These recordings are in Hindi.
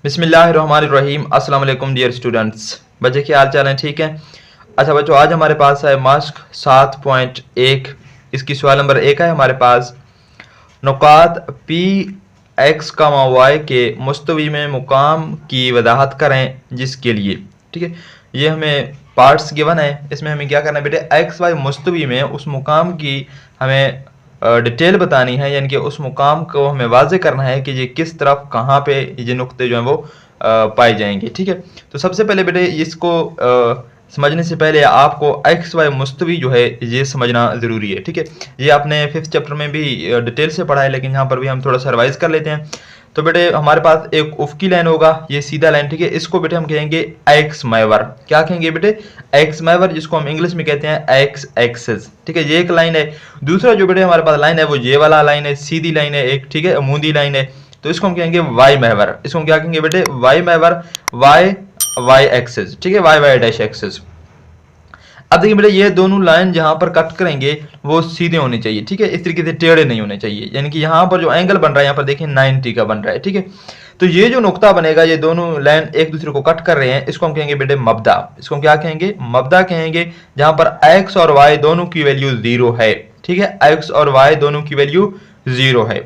बिस्मिल्लाहिर्रहमानिर्रहीम। अस्सलाम वालेकुम डियर स्टूडेंट्स। बच्चे क्या हाल चाल हैं? ठीक है। अच्छा बच्चों, आज हमारे पास है मास्क 7.1। इसकी सवाल नंबर 1 है हमारे पास। नुकात पी एक्स कामा वाई के मुस्तवी में मुकाम की वजाहत करें जिसके लिए। ठीक है, ये हमें पार्ट्स गिवन है। इसमें हमें क्या करना है बेटे, एक्स वाई मुस्तवी में उस मुकाम की हमें डिटेल बतानी है, यानी कि उस मुकाम को हमें वाज़े करना है कि ये किस तरफ कहाँ पे ये नुक्ते जो हैं वो पाए जाएंगे। ठीक है, तो सबसे पहले बेटे इसको समझने से पहले आपको एक्स वाई मुस्तवी जो है ये समझना ज़रूरी है। ठीक है, ये आपने 5th चैप्टर में भी डिटेल से पढ़ा है, लेकिन यहाँ पर भी हम थोड़ा सा रिवाइज कर लेते हैं। तो बेटे हमारे पास एक उफ़की लाइन होगा, ये सीधा लाइन। ठीक है, इसको बेटे हम कहेंगे एक्स महवर। क्या कहेंगे बेटे? एक्स महवर, जिसको हम इंग्लिश में कहते हैं एक्स एक्सिस। ठीक है, ये एक लाइन है। दूसरा जो बेटे हमारे पास लाइन है वो ये वाला लाइन है, सीधी लाइन है एक। ठीक है, अमूदी लाइन है, तो इसको हम कहेंगे वाई महवर। इसको हम क्या कहेंगे बेटे? वाई महवर, वाई वाई एक्सिस। ठीक है, वाई वाई डैश एक्सिस। अब देखिए बेटे, ये दोनों लाइन जहां पर कट करेंगे वो सीधे होने चाहिए। ठीक है, इस तरीके से टेढ़े नहीं होने चाहिए, यानी कि यहाँ पर जो एंगल बन रहा है, यहाँ पर देखिए 90 का बन रहा है। ठीक है, तो ये जो नुक्ता बनेगा, ये दोनों लाइन एक दूसरे को कट कर रहे हैं, इसको हम कहेंगे बेटे मब्दा। इसको हम क्या कहेंगे? मब्दा कहेंगे, जहां पर एक्स और वाई दोनों की वैल्यू 0 है। ठीक है, एक्स और वाई दोनों की वैल्यू 0 है।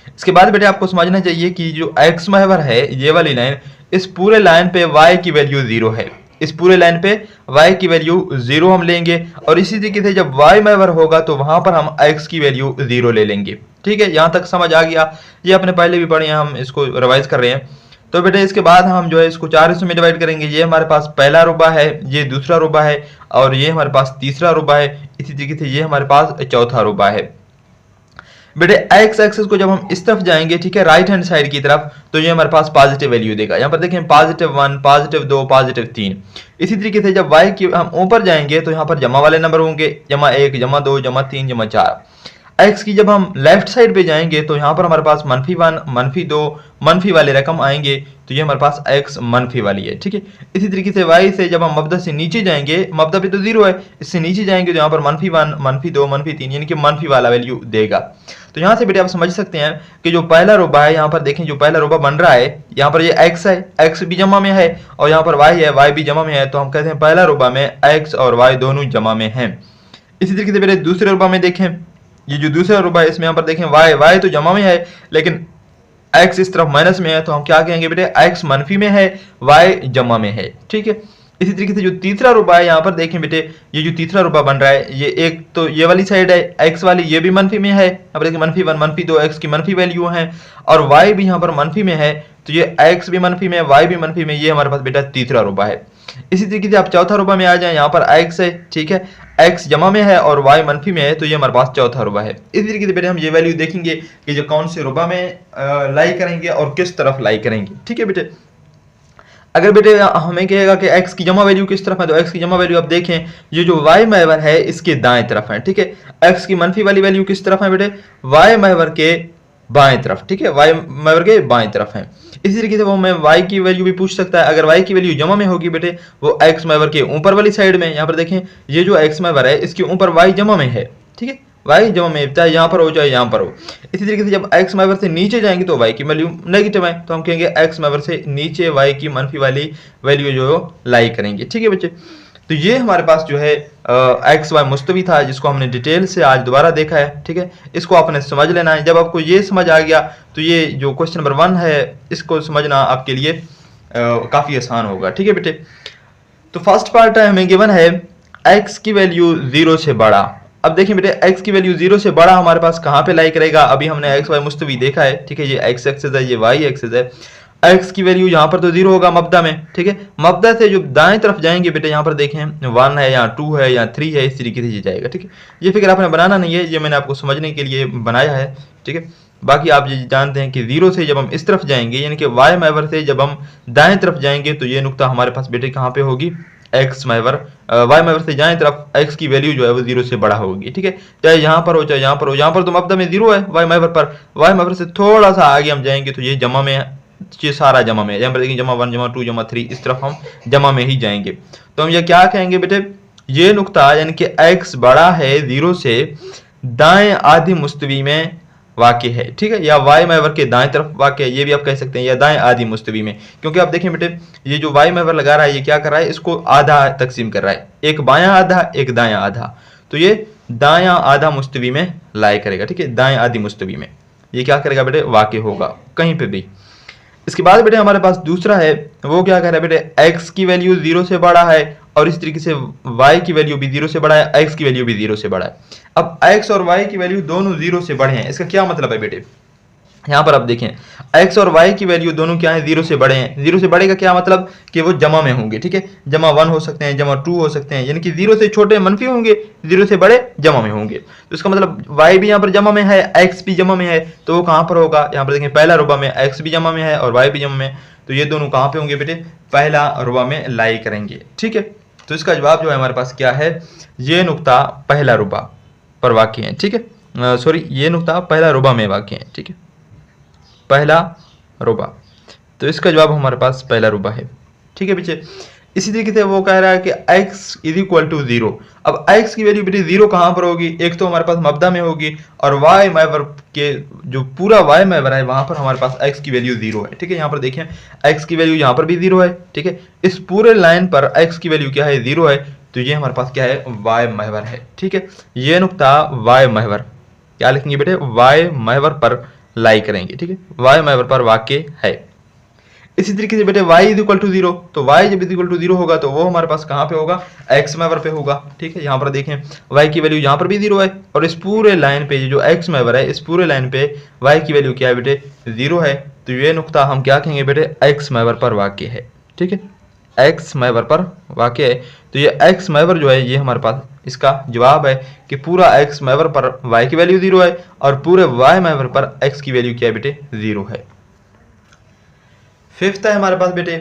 इसके बाद बेटे आपको समझना चाहिए कि जो एक्स महवर है, ये वाली लाइन, इस पूरे लाइन पे वाई की वैल्यू 0 है। इस पूरे लाइन पे y की वैल्यू 0 हम लेंगे, और इसी तरीके से जब y महवर होगा तो वहां पर हम x की वैल्यू 0 ले लेंगे। ठीक है, यहां तक समझ आ गया? ये अपने पहले भी पढ़े हैं, हम इसको रिवाइज कर रहे हैं। तो बेटे इसके बाद हम जो है इसको 4 हिस्सों में डिवाइड करेंगे। ये हमारे पास पहला रुबा है, ये दूसरा रुबा है, और ये हमारे पास तीसरा रुबा है। इसी तरीके से ये हमारे पास चौथा रुबा है। बेटे एक्स एक्सिस को जब हम इस तरफ जाएंगे, ठीक है, राइट हैंड साइड की तरफ, तो ये हमारे पास पॉजिटिव वैल्यू देगा। यहाँ पर देखें +1, +2, +3। इसी तरीके से जब वाई की हम ऊपर जाएंगे तो यहाँ पर जमा वाले नंबर होंगे, -1, -2, -3, -4। एक्स की जब हम लेफ्ट साइड पे जाएंगे तो यहाँ पर हमारे पास -1, -2 मनफी वाले रकम आएंगे, तो ये हमारे पास एक्स मनफी वाली है। ठीक है, इसी तरीके से वाई से जब हम मब्दा से नीचे जाएंगे, मब्दा पे तो 0 है, इससे नीचे जाएंगे तो यहाँ पर -1, -2, -3 यानी कि मनफी वाला वैल्यू देगा। तो यहाँ से बेटे आप समझ सकते हैं कि जो पहला रुबा है, यहाँ पर देखें जो पहला रुबा बन रहा है, यहाँ पर ये एक्स है, एक्स भी जमा में है, और यहाँ पर वाई है, वाई भी जमा में है, तो हम कहते हैं पहला रुबा में एक्स और वाई दोनों जमा में हैं। इसी तरीके से बेटे दूसरे रुबा में देखें, ये जो दूसरा रुबा है इसमें यहाँ पर देखें वाई, वाई तो जमा में है, लेकिन एक्स इस तरफ माइनस में है, तो हम क्या कहेंगे बेटे? एक्स मनफी में है, वाई जमा में है। ठीक है, इसी तरीके से जो तीसरा रुबा है, यहाँ पर देखें बेटे, ये जो तीसरा रुबा बन रहा है, ये एक तो ये वाली साइड है एक्स वाली, ये भी मनफी में है। यहाँ पर देखिए -1, -2 एक्स की मनफी वैल्यू है, और वाई भी यहाँ पर मनफी में है, तो ये एक्स भी मनफी में है, वाई भी मनफी में, ये हमारे पास बेटा तीसरा रुबा है। इसी तरीके से आप चौथा रुबा में आ जाए, यहाँ पर एक्स है, ठीक है, एक्स जमा में है और वाई मनफी में है, तो ये हमारे पास चौथा रुबा है। इसी तरीके से बेटे हम ये वैल्यू देखेंगे कि जो कौन से रुबा में लाई करेंगे और किस तरफ लाई करेंगे। ठीक है बेटे, अगर बेटे हमें कहेगा कि x की जमा वैल्यू किस तरफ है, तो x की जमा वैल्यू आप देखें, ये जो y महवर है इसके दाएं तरफ है। ठीक है, x की मनफी वाली वैल्यू किस तरफ है बेटे? y महवर के बाएं तरफ। ठीक है, y महवर के बाएं तरफ है। इसी तरीके से वो हमें y की वैल्यू भी पूछ सकता है। अगर y की वैल्यू जमा में होगी बेटे, वो x महवर के ऊपर वाली साइड में, यहाँ पर देखें ये जो x महवर है इसके ऊपर y जमा में है। ठीक है, y जमा में, चाहे यहाँ पर हो चाहे यहाँ पर हो। इसी तरीके से जब x महवर से नीचे जाएंगे तो y की वैल्यू नेगेटिव है, तो हम कहेंगे x महवर से नीचे y की मनफी वाली वैल्यू जो लाई करेंगे। ठीक है बच्चे, तो ये हमारे पास जो है एक्स वाई मुस्तवी था, जिसको हमने डिटेल से आज दोबारा देखा है। ठीक है, इसको आपने समझ लेना है। जब आपको ये समझ आ गया तो ये जो क्वेश्चन नंबर 1 है इसको समझना आपके लिए काफ़ी आसान होगा। ठीक है बेटे, तो फर्स्ट पार्ट है हमें गिवन है एक्स की वैल्यू 0 से बड़ा। अब देखिए बेटे, x की वैल्यू 0 से बड़ा हमारे पास कहाँ पे लाई करेगा? अभी हमने एक्स वाई मुस्तवी देखा है। ठीक है, ये x एक्सिस है, ये y एक्सिस है। x की वैल्यू यहाँ पर तो 0 होगा मब्दा में। ठीक है, मब्दा से जो दाएं तरफ जाएंगे बेटे, यहाँ पर देखें 1 है या 2 है या 3 है, इस तरीके से ये जाएगा। ठीक है, ये फिक्र आपने बनाना नहीं है, ये मैंने आपको समझने के लिए बनाया है। ठीक है, बाकी आप ये जानते हैं कि 0 से जब हम इस तरफ जाएंगे, यानी कि y महवर से जब हम दाएं तरफ जाएंगे, तो ये नुकता हमारे पास बेटे कहाँ पे होगी? एक्स महवर, वाई महवर से जाएं तरफ एक्स की वैल्यू जो है वो 0 से बड़ा होगी। ठीक है, चाहे यहाँ पर हो चाहे यहाँ पर हो। यहाँ पर तो मब्दा में 0 है वाई महवर पर, वाई महवर से थोड़ा सा आगे हम जाएंगे तो ये जमा में, ये सारा जमा में, यहाँ पर देखिए जमा 1, जमा 2, जमा 3, इस तरफ हम जमा में ही जाएंगे। तो हम ये क्या कहेंगे बेटे? ये नुकता यानी कि एक्स बड़ा है 0 से, दाएं आधी मुस्तवी में वाक़ है, ठीक है, या वाई महवर के दाएं तरफ वाक़ है, ये भी आप कह सकते हैं, या दाएं आधी मुस्तवी में। क्योंकि आप देखें बेटे ये जो वाई महवर लगा रहा है ये क्या कर रहा है, इसको आधा तकसीम कर रहा है, एक बायां आधा एक दायां आधा, तो ये दायां आधा मुस्तवी में लाई करेगा, ठीक है, दाएं आधी मुस्तवी में ये क्या करेगा बेटे, वाक़ होगा कहीं पे भी। इसके बाद बेटे हमारे पास दूसरा है, वो क्या कह रहा है बेटे, x की वैल्यू 0 से बड़ा है और इस तरीके से y की वैल्यू भी 0 से बड़ा है, x की वैल्यू भी 0 से बड़ा है। अब x और y की वैल्यू दोनों 0 से बड़े हैं, इसका क्या मतलब है बेटे, यहाँ पर आप देखें x और y की वैल्यू दोनों क्या है, 0 से बड़े हैं। 0 से बड़े का क्या मतलब कि वो जमा में होंगे, ठीक है, जमा 1 हो सकते हैं, जमा 2 हो सकते हैं, यानी कि 0 से छोटे मनफी होंगे, 0 से बड़े जमा में होंगे। तो इसका मतलब y भी यहाँ पर जमा में है, x भी जमा में है, तो वो कहाँ पर होगा, यहाँ पर देखें पहला रुबा में x भी जमा में है और y भी जमा में, तो ये दोनों कहाँ पे होंगे बेटे, पहला रुबा में लाई करेंगे, ठीक है। तो इसका जवाब जो है हमारे पास क्या है, ये नुक्ता पहला रुबा पर वाक़ है, ठीक है, सॉरी ये नुक्ता पहला रुबा में वाक़ है, ठीक है, पहला रुबा। तो इसका जवाब हमारे पास पहला रुबा है, ठीक है बच्चे। इसी तरीके से वो कह रहा है कि x इज इक्वल टू 0। अब x की वैल्यू बेटे 0 कहाँ पर होगी, एक तो हमारे पास मब्दा में होगी और y महवर के जो पूरा y महवर है वहां पर हमारे पास x की वैल्यू 0 है, ठीक है। यहाँ पर देखें x की वैल्यू यहाँ पर भी 0 है, ठीक है, इस पूरे लाइन पर x की वैल्यू क्या है, 0 है, तो ये हमारे पास क्या है, y महवर है, ठीक है। ये नुक्ता y महवर क्या लिखेंगे बेटे, y महवर पर लाई करेंगे, ठीक है, y महवर पर वाक़ है। इसी तरीके से बेटे y इज इक्वल टू 0, तो y जब इज इक्वल टू 0 होगा तो वो हमारे पास कहाँ पे होगा, x महवर पे होगा, ठीक है। यहाँ पर देखें y की वैल्यू यहाँ पर भी 0 है और इस पूरे लाइन पे जो x महवर है इस पूरे लाइन पे y की वैल्यू क्या है बेटे, 0 है, तो ये नुक्ता हम क्या कहेंगे बेटे, x महवर पर वाक़ है, ठीक है, x महवर पर वाक़ है। तो ये x महवर जो है ये हमारे पास इसका जवाब है कि पूरा x महवर पर y की वैल्यू 0 है और पूरे y महवर पर x की वैल्यू क्या है बेटे, 0 है। फिफ्थ है हमारे पास बेटे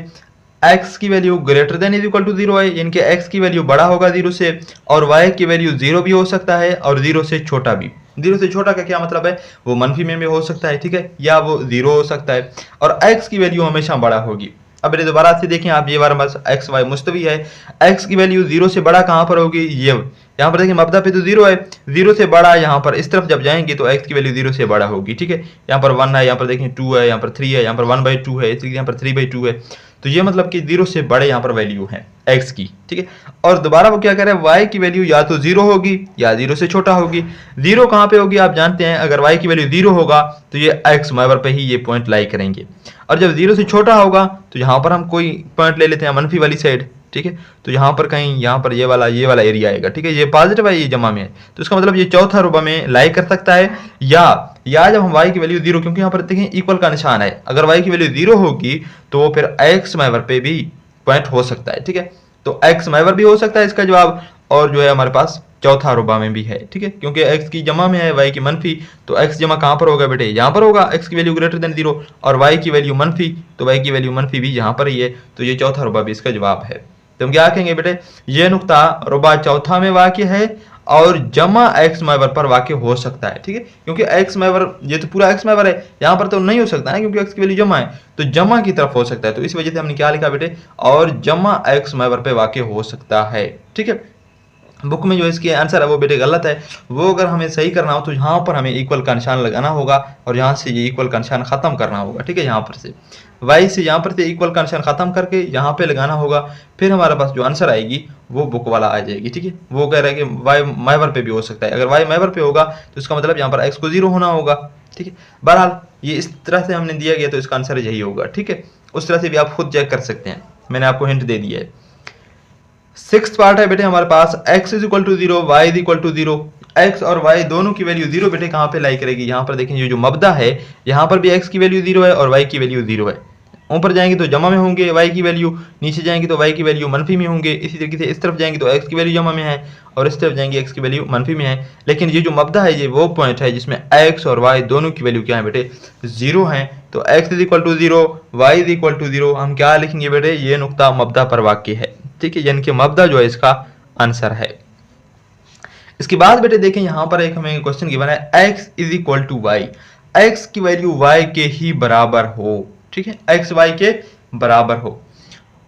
x की value greater than is equal to 0 है, यानी कि x की वैल्यू बड़ा होगा 0 से और y की वैल्यू 0 भी हो सकता है और 0 से छोटा भी। 0 से छोटा का क्या मतलब है, वो मनफी में भी हो सकता है, ठीक है, या वो 0 हो सकता है और x की वैल्यू हमेशा बड़ा होगी। अब बेटे दोबारा से देखें आप, ये बार एक्स वाई मुस्तवी है, x की वैल्यू 0 से बड़ा कहाँ पर होगी, ये यहाँ पर देखिए मब्दा पे तो 0 है, 0 से बड़ा यहाँ पर इस तरफ जब जाएंगे तो x की वैल्यू 0 से बड़ा होगी, ठीक है। यहाँ पर 1 है, यहाँ पर देखें 2 है, यहाँ पर 3 है, यहाँ पर 1/2 है, इसलिए यहाँ पर 3/2 है, तो ये मतलब कि 0 से बड़े यहाँ पर वैल्यू है x की, ठीक है। और दोबारा वो क्या कह रहा है, y की वैल्यू या तो 0 होगी या 0 से छोटा होगी। 0 कहाँ पे होगी आप जानते हैं, अगर y की वैल्यू 0 होगा तो ये x महवर पे ही ये पॉइंट लाई करेंगे और जब 0 से छोटा होगा तो यहाँ पर हम कोई पॉइंट ले लेते हैं मनफी वाली साइड, ठीक है, तो यहाँ पर कहीं यहाँ पर ये वाला एरिया आएगा, ठीक है, ये पॉजिटिव है ये जमा में है, तो इसका मतलब ये चौथा रुबा में लाई कर सकता है या जब हम y की वैल्यू 0, क्योंकि यहाँ पर देखें इक्वल का निशान है, अगर y की वैल्यू 0 होगी तो फिर x महवर पे भी पॉइंट हो सकता है, ठीक है, तो x महवर भी हो सकता है इसका जवाब, और जो है हमारे पास चौथा रुबा में भी है, ठीक है, क्योंकि x की जमा में है y की मनफी, तो x जमा कहाँ पर होगा बेटे, यहाँ पर होगा, x की वैल्यू ग्रेटर देन 0 और y की वैल्यू मनफी, तो y की वैल्यू मनफी भी यहाँ पर ही है, तो ये चौथा रुबा भी इसका जवाब है। तो हम क्या कहेंगे बेटे, ये नुक्ता रुबा चौथा में वाक़ है और जमा x महवर पर वाक़ हो सकता है, ठीक है, क्योंकि x महवर ये तो पूरा x महवर है, यहाँ पर तो नहीं हो सकता ना क्योंकि x की वैल्यू जमा है, तो जमा की तरफ हो सकता है, तो इस वजह से हमने क्या लिखा बेटे, और जमा x महवर पे वाक़ हो सकता है, ठीक है। बुक में जो इसके आंसर है वो बेटे गलत है, वो अगर हमें सही करना हो तो यहाँ पर हमें इक्वल का निशान लगाना होगा और यहाँ से ये इक्वल का निशान खत्म करना होगा, ठीक है, यहाँ पर से y से यहाँ पर से इक्वल का निशान खत्म करके यहाँ पे लगाना होगा, फिर हमारे पास जो आंसर आएगी वो बुक वाला आ जाएगी, ठीक है। वो कह रहा है कि y महवर पे भी हो सकता है, अगर y महवर पे होगा तो इसका मतलब यहाँ पर x को 0 होना होगा, ठीक है। बहरहाल ये इस तरह से हमने दिया गया तो इसका आंसर यही होगा, ठीक है, उस तरह से भी आप खुद चेक कर सकते हैं, मैंने आपको हिंट दे दिया है। सिक्स्थ पार्ट है बेटे हमारे पास x is equal to 0, y is equal to 0, x और y दोनों की वैल्यू 0 बेटे कहाँ पे लाई करेगी, यहाँ पर देखें ये जो मब्दा है यहाँ पर भी x की वैल्यू 0 है और y की वैल्यू 0 है, ऊपर जाएंगे तो जमा में होंगे y की वैल्यू, नीचे जाएंगे तो y की वैल्यू मनफी में होंगे, इसी तरीके से इस तरफ जाएंगे तो x की वैल्यू जमा में है और इस तरफ जाएंगे x की वैल्यू मनफी में है। लेकिन ये जो मब्दा है ये वो पॉइंट है जिसमें x और y दोनों की वैल्यू क्या है बेटे, 0 है, तो x is equal to 0, y is equal to 0, हम क्या लिखेंगे बेटे, ये नुक्ता मब्दा पर वाक़ है, ठीक है, यानी कि मब्दा जो है इसका आंसर है। इसके बाद बेटे देखें यहाँ पर एक हमें क्वेश्चन गिवन है, x is equal to y, x की वैल्यू y के ही बराबर हो, ठीक है, x y के बराबर हो,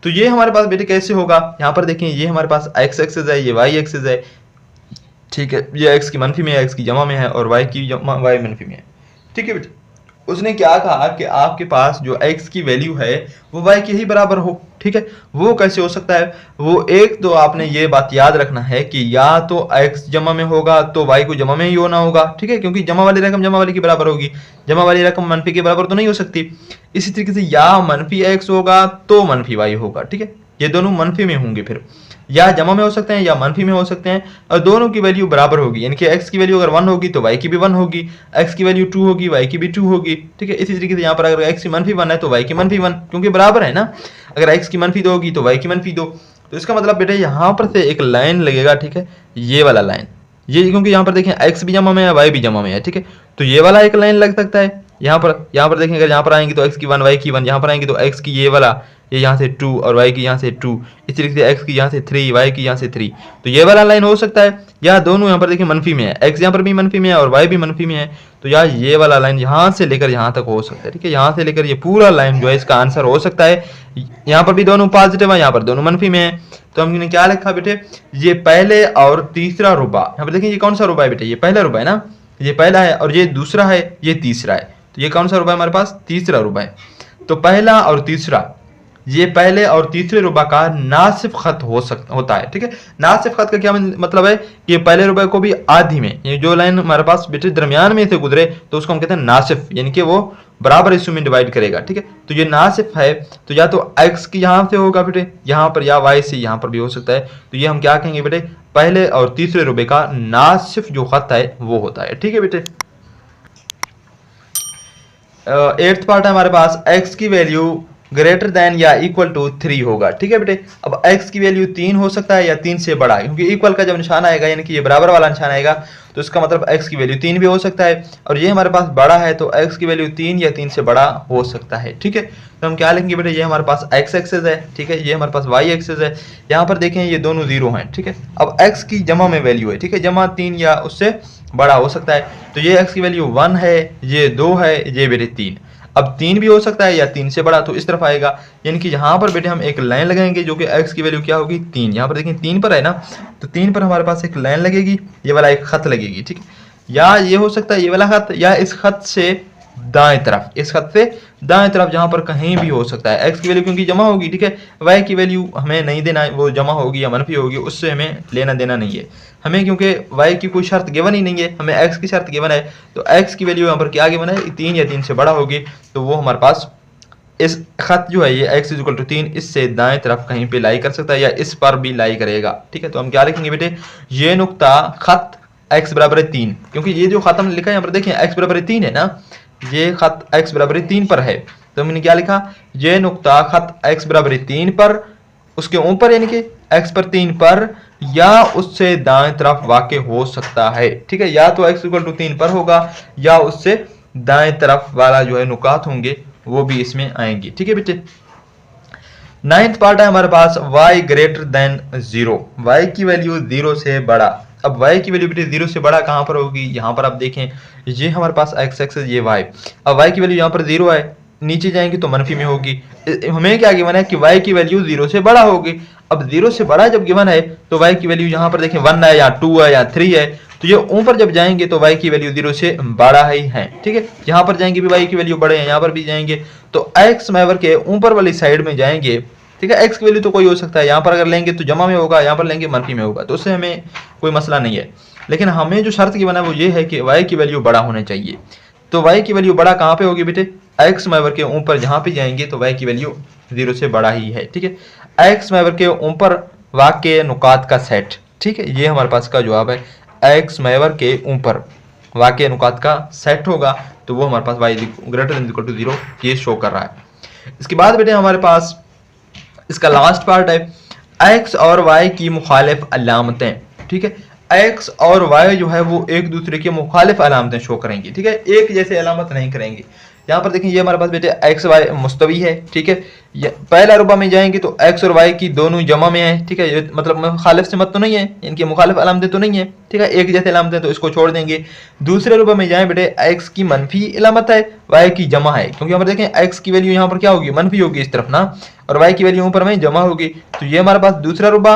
तो ये हमारे पास बेटे कैसे होगा, यहाँ पर देखें ये हमारे पास x एक्सिस है, ये y एक्सिस है, ठीक है, ये x की मनफी में है, x की जमा में है और y की जमा y मनफी में है, ठीक है बेटा। उसने क्या कहा कि आपके पास जो x की वैल्यू है वो y के ही बराबर हो, ठीक है। वो कैसे हो सकता है, वो एक तो आपने ये बात याद रखना है कि या तो x जमा में होगा तो y को जमा में ही होना होगा, ठीक है, क्योंकि जमा वाली रकम जमा वाली के बराबर होगी, जमा वाली रकम मनफी के बराबर तो नहीं हो सकती। इसी तरीके से या मनफी x होगा तो मनफी y होगा, ठीक है, ये दोनों मनफी में होंगे, फिर या जमा में हो सकते हैं या मनफी में हो सकते हैं, और दोनों की वैल्यू बराबर होगी, यानी कि x की वैल्यू अगर 1 होगी तो y की भी 1 होगी, x की वैल्यू 2 होगी y की भी 2 होगी, ठीक है। इसी तरीके से यहाँ पर अगर x की मनफी 1 है तो y की मनफी 1, क्योंकि बराबर है ना। अगर x की मनफी 2 होगी तो y की मनफी 2, तो इसका मतलब बेटा यहाँ पर से एक लाइन लगेगा, ठीक है, ये वाला लाइन, ये क्योंकि यहाँ पर देखें x भी जमा में है y भी जमा में है, ठीक है, तो ये वाला एक लाइन लग सकता है यहाँ पर देखें, अगर यहाँ पर आएंगे तो x की 1 y की 1, यहाँ पर आएंगे तो x की ये वाला, ये यहाँ से 2 और y की यहाँ से 2, इस तरीके से x की यहाँ से 3 y की यहाँ से 3, तो ये वाला लाइन हो सकता है। या दोनों यहाँ पर देखिए मनफी में है, x यहाँ पर भी मनफी में है और y भी मनफी में है, तो यार ये वाला लाइन यहाँ से लेकर यहाँ तक हो सकता है, ठीक है, यहाँ से लेकर ये पूरा लाइन जो है इसका आंसर हो सकता है। यहाँ पर भी दोनों पॉजिटिव है, यहाँ पर दोनों मनफी में है, तो हमने क्या लिखा बेटे, ये पहले और तीसरा रुबा। यहाँ पर देखिए ये कौन सा रुबा है बेटे, ये पहला रुबा है ना, ये पहला है, और ये दूसरा है, ये तीसरा है, तो ये कौन सा रुबा है हमारे पास, तीसरा रुबा है। तो पहला और तीसरा, ये पहले और तीसरे रुबा का नासिफ खत होता है, ठीक है। नासिफ खत का क्या मतलब है कि पहले रुबा को भी आधी में, ये जो लाइन हमारे पास बेटे दरमियान में से गुजरे तो उसको हम कहते हैं नासिफ, यानी कि वो बराबर हिस्सों में डिवाइड करेगा, ठीक है। तो ये नासिफ है, तो या तो x की यहाँ से होगा बेटे यहाँ पर, या y से यहाँ पर भी हो सकता है, तो ये हम क्या कहेंगे बेटे, पहले और तीसरे रुबे का नासिफ जो खत है वो होता है, ठीक है बेटे। 8th पार्ट है हमारे पास, x की वैल्यू ग्रेटर देन या इक्वल टू 3 होगा, ठीक है बेटे। अब x की वैल्यू 3 हो सकता है या 3 से बड़ा है, क्योंकि इक्वल का जब निशान आएगा यानी कि ये बराबर वाला निशान आएगा तो इसका मतलब x की वैल्यू 3 भी हो सकता है, और ये हमारे पास बड़ा है तो x की वैल्यू 3 या 3 से बड़ा हो सकता है, ठीक है। तो हम क्या लेंगे बेटे, ये हमारे पास x एक्सिस है, ठीक है, ये हमारे पास y एक्सिस है, यहाँ पर देखें ये दोनों 0 हैं, ठीक है। अब x की जमा में वैल्यू है, ठीक है, जमा 3 या उससे बड़ा हो सकता है, तो ये x की वैल्यू 1 है, ये 2 है, ये बेटे 3, अब 3 भी हो सकता है या 3 से बड़ा, तो इस तरफ आएगा, यानी कि यहाँ पर बेटे हम एक लाइन लगाएंगे जो कि x की वैल्यू क्या होगी 3, यहाँ पर देखें 3 पर है ना, तो 3 पर हमारे पास एक लाइन लगेगी, ये वाला एक खत लगेगी, ठीक है, या ये हो सकता है ये वाला खत, या इस खत से दाएं तरफ, इस खत से दाएं तरफ जहां पर कहीं भी हो सकता है। x की वैल्यू क्योंकि जमा होगी, ठीक है, y की वैल्यू हमें नहीं देना है, वो जमा होगी या मनफी होगी उससे हमें लेना देना नहीं है हमें, क्योंकि y की कोई शर्त गिवन ही नहीं है, हमें x की शर्त गिवन है, तो x की वैल्यू यहाँ पर क्या गिवन है, 3 या 3 से बड़ा होगी, तो वो हमारे पास इस खत जो है ये x इक्वल टू 3 इससे दाएं तरफ कहीं पे लाई कर सकता है या इस पर भी लाई करेगा, ठीक है। तो हम क्या लिखेंगे बेटे, ये नुक्ता खत x बराबर है 3, क्योंकि ये जो खत हमने लिखा है यहाँ पर देखें x बराबर 3 है ना, ये खत x बराबर 3 पर है, तो हमने क्या लिखा, ये नुक्ता खत x बराबर 3 पर, उसके ऊपर यानी कि x पर 3 पर या उससे दाएं तरफ वाक़ हो सकता है, ठीक है, या तो x इक्वल टू 3 पर होगा या उससे दाएं तरफ वाला जो है नुकात होंगे वो भी इसमें आएंगे, ठीक है बेटे। 9th पार्ट है हमारे पास, y ग्रेटर देन 0, y की वैल्यू 0 से बड़ा। अब y की वैल्यू बेटे 0 से बड़ा कहां पर होगी, यहां पर आप देखें ये हमारे पास x एक्सिस, ये y, अब y की वैल्यू यहां पर 0 है, नीचे जाएंगे तो मनफी में होगी, हमें क्या गिवन है कि y की वैल्यू 0 से बड़ा होगी। अब 0 से बड़ा जब गिवन है तो y की वैल्यू यहाँ पर देखें 1 है या 2 है या 3 है, तो ये ऊपर जब जाएंगे तो y की वैल्यू 0 से बड़ा ही है, ठीक है, यहाँ पर जाएंगे भी y की वैल्यू बड़े हैं, यहाँ पर भी जाएंगे तो x मैवर के ऊपर वाली साइड में जाएंगे, ठीक है। x की वैल्यू तो कोई हो सकता है, यहाँ पर अगर लेंगे तो जमा में होगा, यहाँ पर लेंगे मनफी में होगा, तो उससे हमें कोई मसला नहीं है, लेकिन हमें जो शर्त की बना वो ये है कि y की वैल्यू बड़ा होना चाहिए। तो y की वैल्यू बड़ा कहाँ पे होगी बेटे, x मैवर के ऊपर जहाँ पे जाएंगे तो y की वैल्यू 0 से बड़ा ही है, ठीक है। x मैवर के ऊपर वाक़े नुकात का सेट, ठीक है, ये हमारे पास का जवाब है, x मैवर के ऊपर वाक़े नुकात का सेट होगा, तो वो हमारे पास y greater than equal to 0 ये शो कर रहा है। इसके बाद बेटे हमारे पास इसका लास्ट पार्ट है, x और y की मुखालिफ अलामतें, ठीक है, x और y जो है वो एक दूसरे के मुखालिफ अलामतें शो करेंगी, ठीक है, एक जैसे अलामत नहीं करेंगी। यहाँ पर देखें ये हमारे पास बेटे x y मुस्तवी है, ठीक है, पहला रुबा में जाएंगे तो x और y की दोनों जमा में है, ठीक है, ये मतलब मुखालिफ से मत तो नहीं है, इनकी मुखालिफ अलामतें तो नहीं है, ठीक है, एक जैसे अलामतें तो इसको छोड़ देंगे। दूसरे रुबा में जाएं बेटे x की मनफी अलामत है, y की जमा है, क्योंकि हम देखें x की वैल्यू यहाँ पर क्या होगी, मनफी होगी इस तरफ ना, और y की वैल्यू ऊपर में जमा होगी, तो ये हमारे पास दूसरा रुबा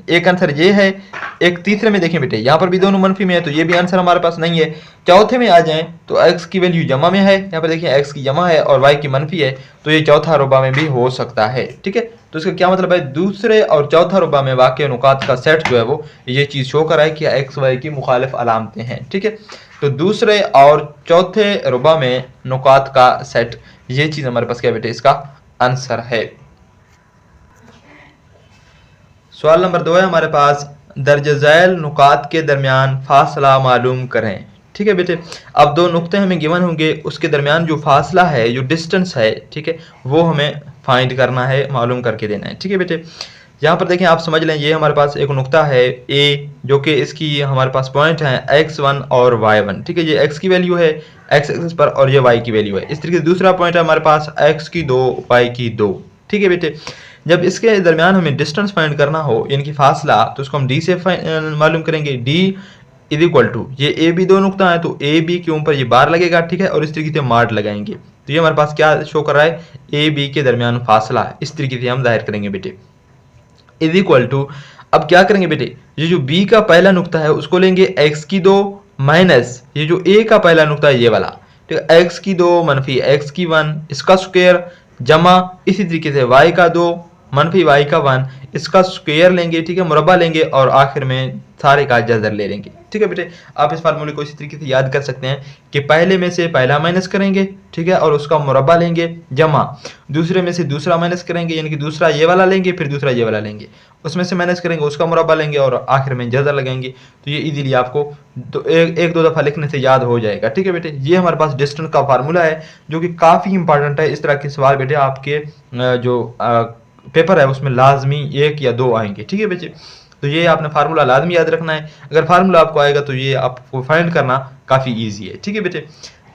एक आंसर ये है। एक तीसरे में देखें बेटे, यहाँ पर भी दोनों मनफी में है, तो ये भी आंसर हमारे पास नहीं है। चौथे में आ जाएं तो x की वैल्यू जमा में है, यहाँ पर देखिए x की जमा है और y की मनफी है, तो ये चौथा रुबा में भी हो सकता है। ठीक है, तो इसका क्या मतलब है, दूसरे और चौथा रुबा में वाक़ नुकात का सेट जो है वो ये चीज़ शो कर रहा है कि एक्स वाई की मुखालिफ अलामतें हैं। ठीक है, तो दूसरे और चौथे रुबा में नुकात का सेट, ये चीज़ हमारे पास क्या बेटे इसका आंसर है। सवाल नंबर 2 है हमारे पास, दर्ज झैल नुकात के दरमियान फासला मालूम करें। ठीक है बेटे, अब दो नुक्ते हमें गिवन होंगे, उसके दरमियान जो फासला है, जो डिस्टेंस है, ठीक है, वो हमें फाइंड करना है, मालूम करके देना है। ठीक है बेटे, यहाँ पर देखें, आप समझ लें, ये हमारे पास एक नुक्ता है ए, जो कि इसकी हमारे पास पॉइंट है x1 और y1। ठीक है, ये x की वैल्यू है x एक्सिस पर और ये y की वैल्यू है। इस तरीके से दूसरा पॉइंट है हमारे पास x की 2 y की 2। ठीक है बेटे, जब इसके दरमियान हमें डिस्टेंस फाइंड करना हो, यानी कि फासला, तो उसको हम d से मालूम करेंगे। d इज इक्वल टू, ये ए बी दो नुकता है तो ए बी के ऊपर ये बार लगेगा। ठीक है, और इस तरीके से मार्ट लगाएंगे, तो ये हमारे पास क्या शो कर रहा है, ए बी के दरमियान फासला है। इस तरीके से हम जाहिर करेंगे बेटे, इज इक्वल टू, अब क्या करेंगे बेटे, ये जो b का पहला नुकता है उसको लेंगे x की 2 माइनस ये जो a का पहला नुकता है ये वाला, ठीक है, x की 2 मनफी x की 1 इसका स्क्वायर जमा इसी तरीके से y का 2 मनफी y का 1 इसका स्क्वायर लेंगे। ठीक है, मुरब्बा लेंगे और आखिर में सारे का जज़र ले लेंगे। ठीक है बेटे, आप इस फार्मूले को इसी तरीके से याद कर सकते हैं कि पहले में से पहला माइनस करेंगे, ठीक है, और उसका मुरब्बा लेंगे, जमा दूसरे में से दूसरा माइनस करेंगे, यानी कि दूसरा ये वाला लेंगे, फिर दूसरा ये वाला लेंगे, उसमें से माइनस करेंगे, उसका मुरब्बा लेंगे और आखिर में जज़र लगाएंगे। तो ये इजीली आपको तो एक दो दफ़ा लिखने से याद हो जाएगा। ठीक है बेटे, ये हमारे पास डिस्टेंस का फार्मूला है जो कि काफ़ी इंपॉर्टेंट है। इस तरह के सवाल बेटे आपके जो पेपर है उसमें लाजमी 1 या 2 आएंगे। ठीक है बच्चे, तो ये आपने फार्मूला लाजमी याद रखना है। अगर फार्मूला आपको आएगा तो ये आपको फाइंड करना काफ़ी ईजी है। ठीक है बेटे,